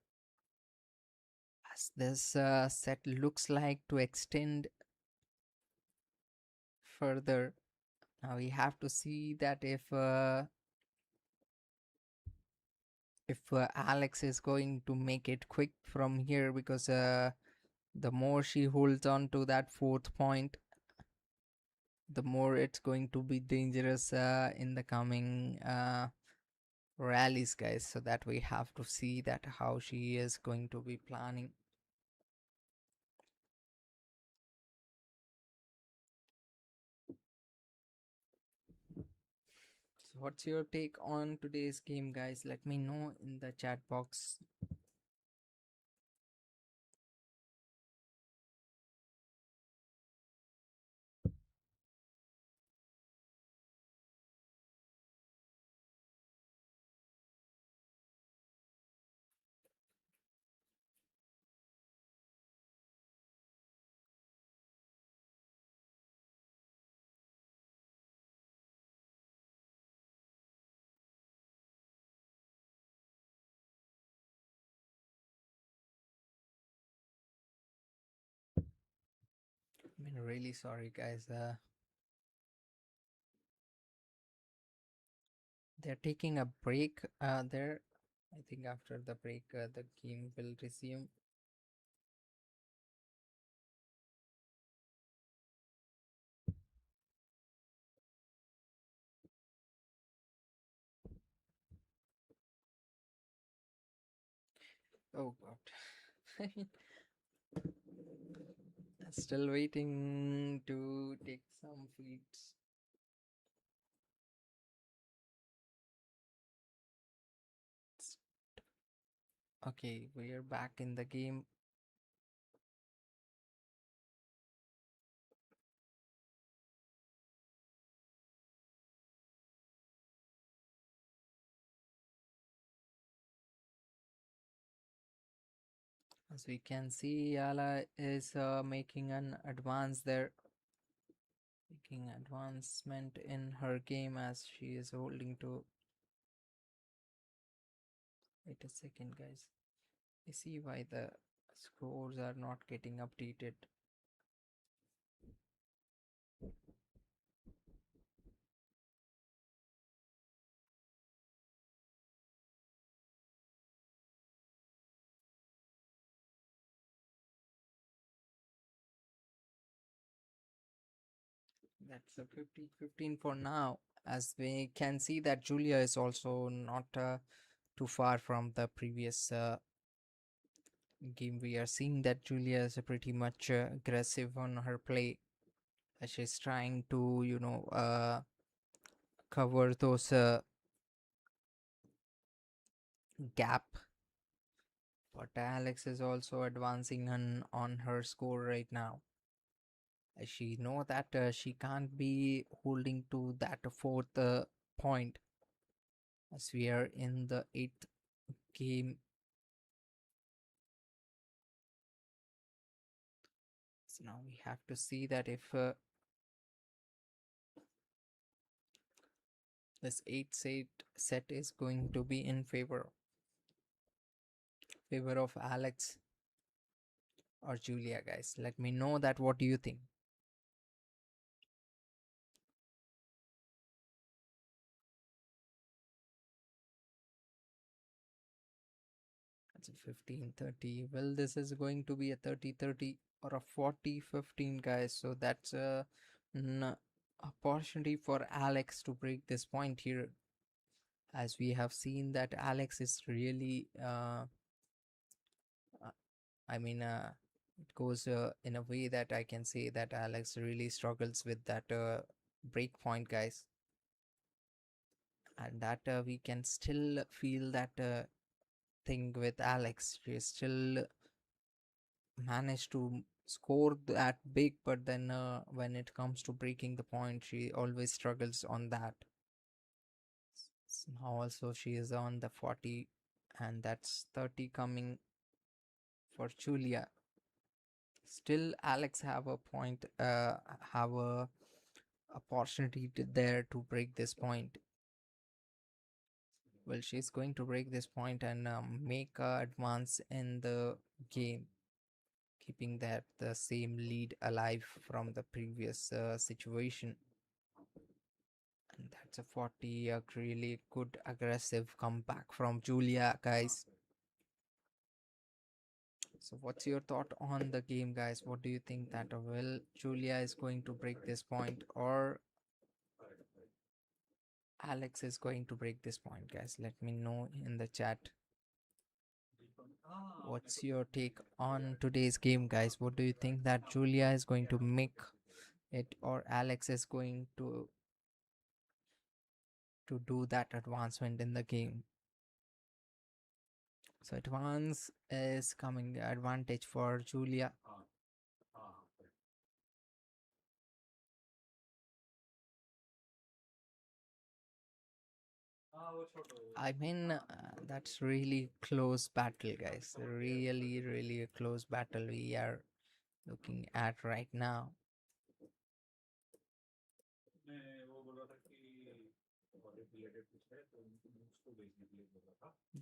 as this set looks like to extend further. Now we have to see that if Alex is going to make it quick from here, because the more she holds on to that fourth point, the more it's going to be dangerous in the coming rallies, guys. So that we have to see that how she is going to be planning. So what's your take on today's game, guys? Let me know in the chat box. I mean, really sorry, guys. They're taking a break there. I think after the break, the game will resume. Oh god. Still waiting to take some feeds. Okay, we are back in the game. As we can see, Yala is making an advance there. Making advancement in her game as she is holding to. Wait a second, guys. I see why the scores are not getting updated. That's a 15-15 for now. As we can see that Julia is also not too far from the previous game. We are seeing that Julia is pretty much aggressive on her play. She's trying to, cover those gap. But Alex is also advancing on her score right now. She know that she can't be holding to that fourth point, as we are in the eighth game. So now we have to see that if this eighth set is going to be in favor of Alex or Julia, guys. Let me know that what do you think. It's a 15-30. Well, this is going to be a 30-30 or a 40-15, guys. So that's an opportunity for Alex to break this point here, as we have seen that Alex is really uh, I mean it goes in a way that I can say that Alex really struggles with that break point, guys, and that we can still feel that thing with Alex. She still managed to score that big, but then when it comes to breaking the point, she always struggles on that. Now also she is on the 40, and that's 30 coming for Julia. Still Alex have a point, have a opportunity there to break this point. Well, she's going to break this point and make a advance in the game, keeping that the same lead alive from the previous situation. And that's a 40, a really good aggressive comeback from Julia, guys. So what's your thought on the game, guys? What do you think that will Julia is going to break this point, or Alex is going to break this point, guys? Let me know in the chat. What's your take on today's game, guys? What do you think that Julia is going to make it, or Alex is going to do that advancement in the game? So advance is coming advantage for Julia. I mean, that's really close battle, guys. Really, really a close battle we are looking at right now.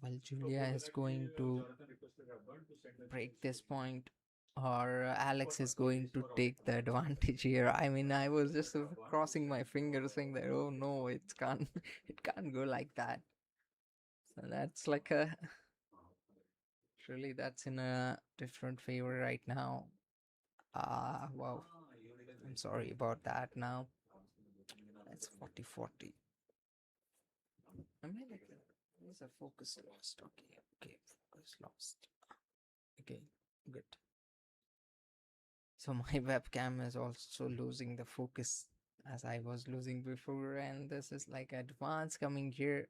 Well, Julia is going to break this point, or Alex is going to take the advantage here. I mean, I was just crossing my fingers saying that, oh no, it can't, it can't go like that. So that's like a, really that's in a different favor right now. Wow. I'm sorry about that now. It's 40-40. I mean, there's a focus lost. Okay, okay, focus lost. Okay, good. So my webcam is also losing the focus as I was losing before, and this is like advanced coming here.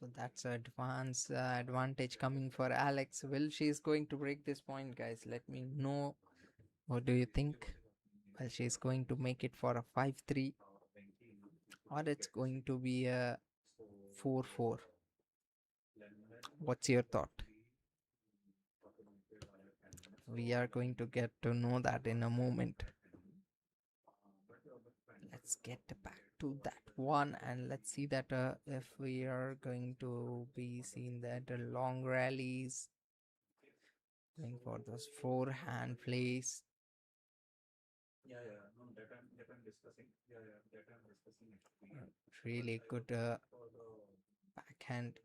So that's advanced advantage coming for Alex. Will she's going to break this point, guys? Let me know. What do you think? Well, she's going to make it for a 5-3, or it's going to be a 4-4. What's your thought? We are going to get to know that in a moment. Let's get back to that one, and let's see that if we are going to be seeing that long rallies, going for those forehand plays. Really good backhand.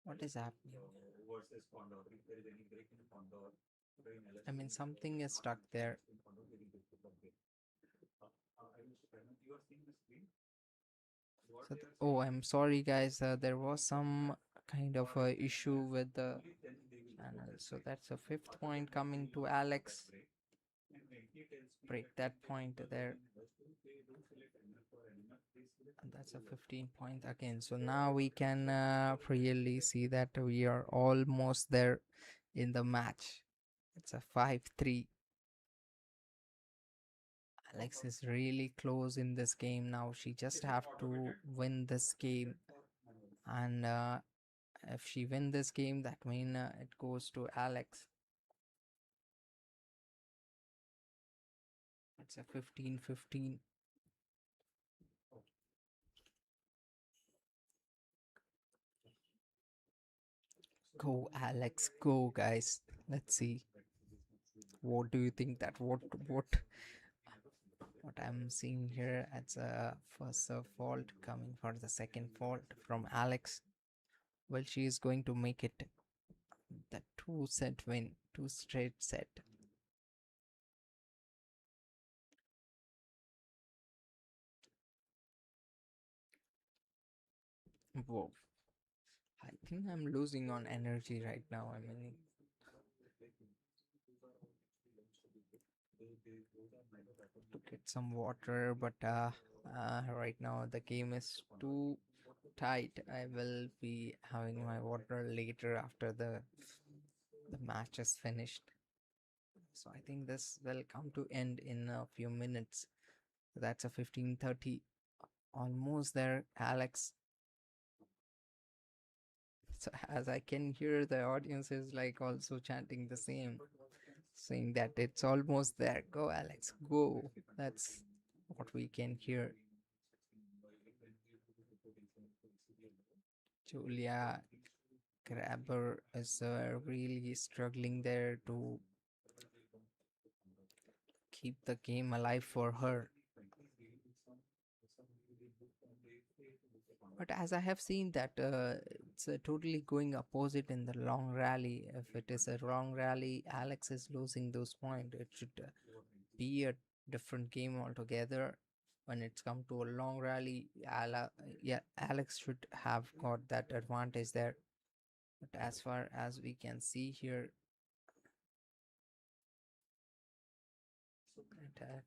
What is happening? I mean, something is stuck there. So oh, I'm sorry, guys. There was some kind of issue with the channel. So that's a fifth point coming to Alex. Break that point there. And that's a 15 point again. So now we can really see that we are almost there in the match. It's a 5-3. Alex is really close in this game now. She just have to win this game, and if she win this game, that means it goes to Alex. It's a 15-15. Go Alex, go guys. Let's see. What do you think that what I'm seeing here? It's a first serve fault coming for the second fault from Alex. Well, she is going to make it the 2-set win, 2 straight set. Whoa. I think I'm losing on energy right now. I mean, to get some water, but right now the game is too tight. I will be having my water later after the match is finished. So I think this will come to end in a few minutes. That's a 15:30. Almost there, Alex. So as I can hear, the audience is like also chanting the same, saying that it's almost there. Go, Alex, go. That's what we can hear. Julia Grabher is really struggling there to keep the game alive for her. But as I have seen that it's totally going opposite in the long rally. If it is a long rally, Alex is losing those points. It should be a different game altogether. When it's come to a long rally, yeah, Alex should have got that advantage there. But as far as we can see here, that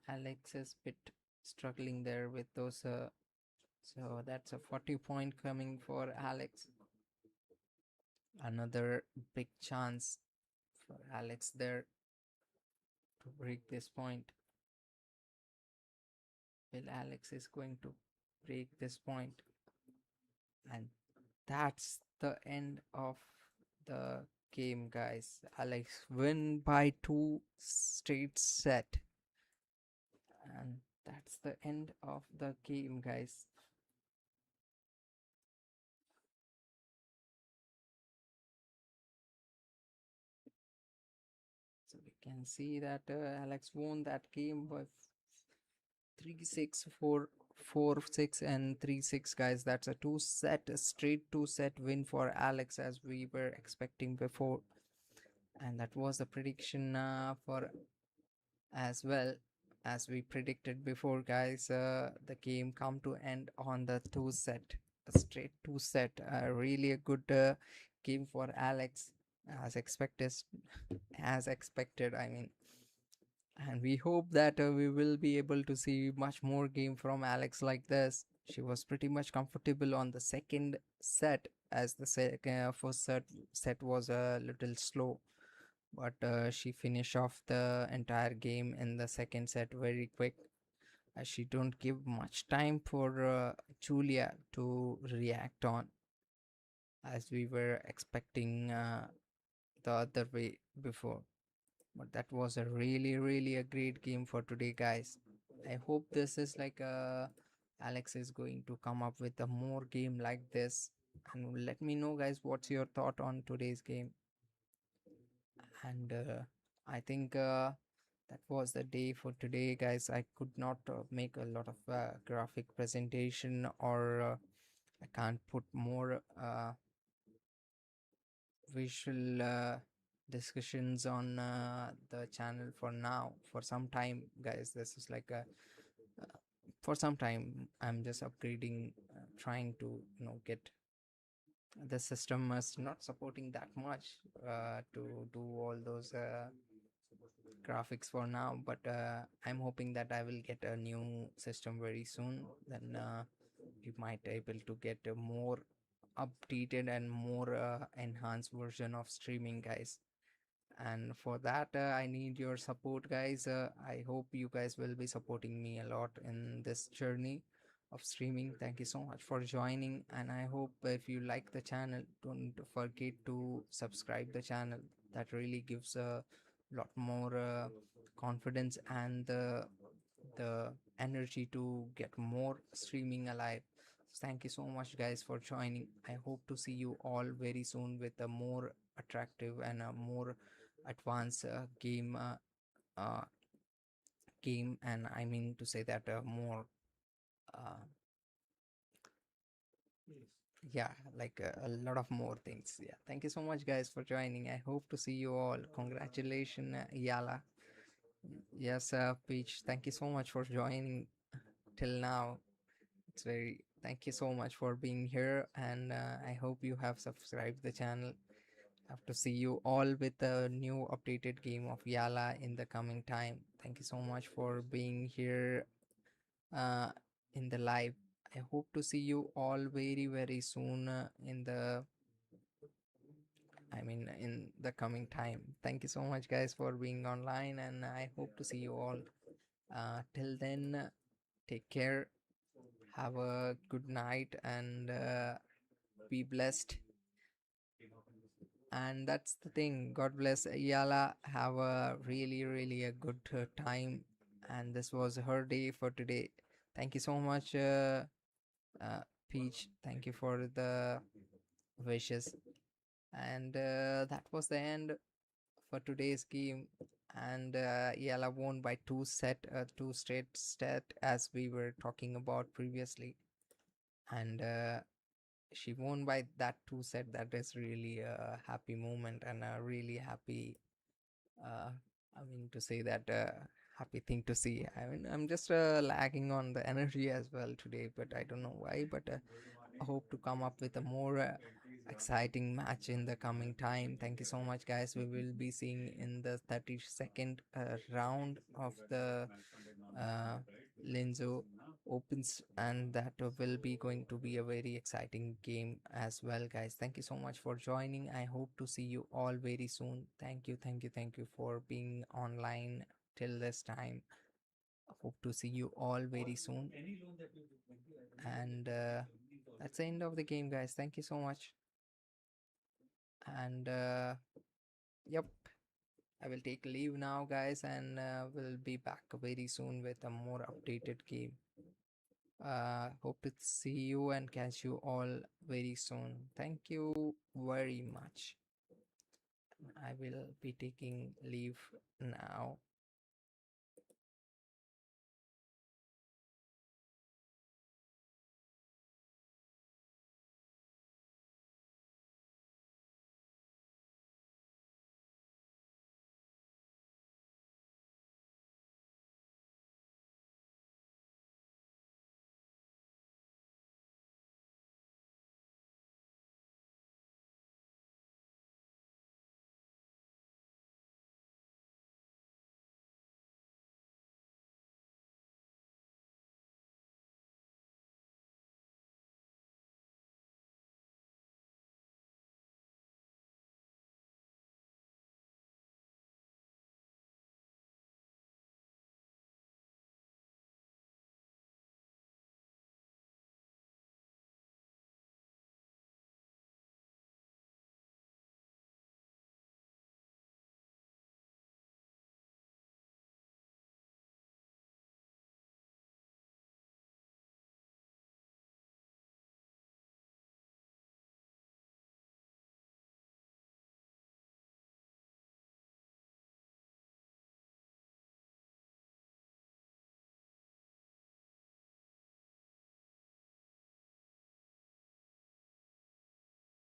Alex is bit struggling there with those. So that's a 40 point coming for Alex. Another big chance for Alex there to break this point. Well, Alex is going to break this point, and that's the end of the game, guys. Alex win by 2 straight set, and that's the end of the game, guys. So we can see that Alex won that game by 3-6, 4-6, and 3-6, guys. That's a straight 2-set win for Alex, as we were expecting before. And that was the prediction for as well, as we predicted before, guys. The game come to end on the 2-set, a straight 2-set. Really a good game for Alex, as expected. As expected, I mean. And we hope that we will be able to see much more game from Alex like this. She was pretty much comfortable on the second set, as the first set was a little slow, but she finished off the entire game in the second set very quick, as she don't give much time for Julia to react on, as we were expecting the other way before. But that was a really a great game for today, guys. I hope this is like a Alex is going to come up with a more game like this. And let me know, guys, what's your thought on today's game. And I think that was the day for today, guys. I could not make a lot of graphic presentation, or I can't put more visual discussions on the channel for now. For some time, guys, this is like a for some time I'm just upgrading, trying to get the system is not supporting that much to do all those graphics for now, but I'm hoping that I will get a new system very soon. Then we might able to get a more updated and more enhanced version of streaming, guys. And for that I need your support, guys. I hope you guys will be supporting me a lot in this journey of streaming. Thank you so much for joining, and I hope if you like the channel, don't forget to subscribe the channel. That really gives a lot more confidence and the energy to get more streaming alive. Thank you so much, guys, for joining. I hope to see you all very soon with a more attractive and a more advanced uh, game, and I mean to say that more uh, yeah, like a lot of more things. Yeah, thank you so much, guys, for joining. I hope to see you all. Congratulations, Yala. Yes, Peach, thank you so much for joining till now. It's very thank you so much for being here, and I hope you have subscribed the channel. Have to see you all with a new updated game of Yala in the coming time. Thank you so much for being here uh, in the live. I hope to see you all very very soon in the coming time. Thank you so much, guys, for being online, and I hope to see you all. Till then, take care. Have a good night, and be blessed. And that's the thing. God bless Yala. Have a really really a good time, and this was her day for today. Thank you so much, uh, Peach. Thank you for the wishes. And that was the end for today's game. And Yala won by two straight set, as we were talking about previously. And she won by that two set. That is really a happy moment and a really happy uh, I mean to say that happy thing to see. I mean, I'm just lagging on the energy as well today, but I don't know why. But I hope to come up with a more exciting match in the coming time. Thank you so much, guys. We will be seeing in the 32nd round of the uh, Linzo Opens, and that will be going to be a very exciting game as well, guys. Thank you so much for joining. I hope to see you all very soon. Thank you, thank you, thank you for being online till this time. Hope to see you all very soon. And that's the end of the game, guys. Thank you so much. And yep, I will take leave now, guys, and we'll be back very soon with a more updated game. Hope to see you and catch you all very soon. Thank you very much. I will be taking leave now.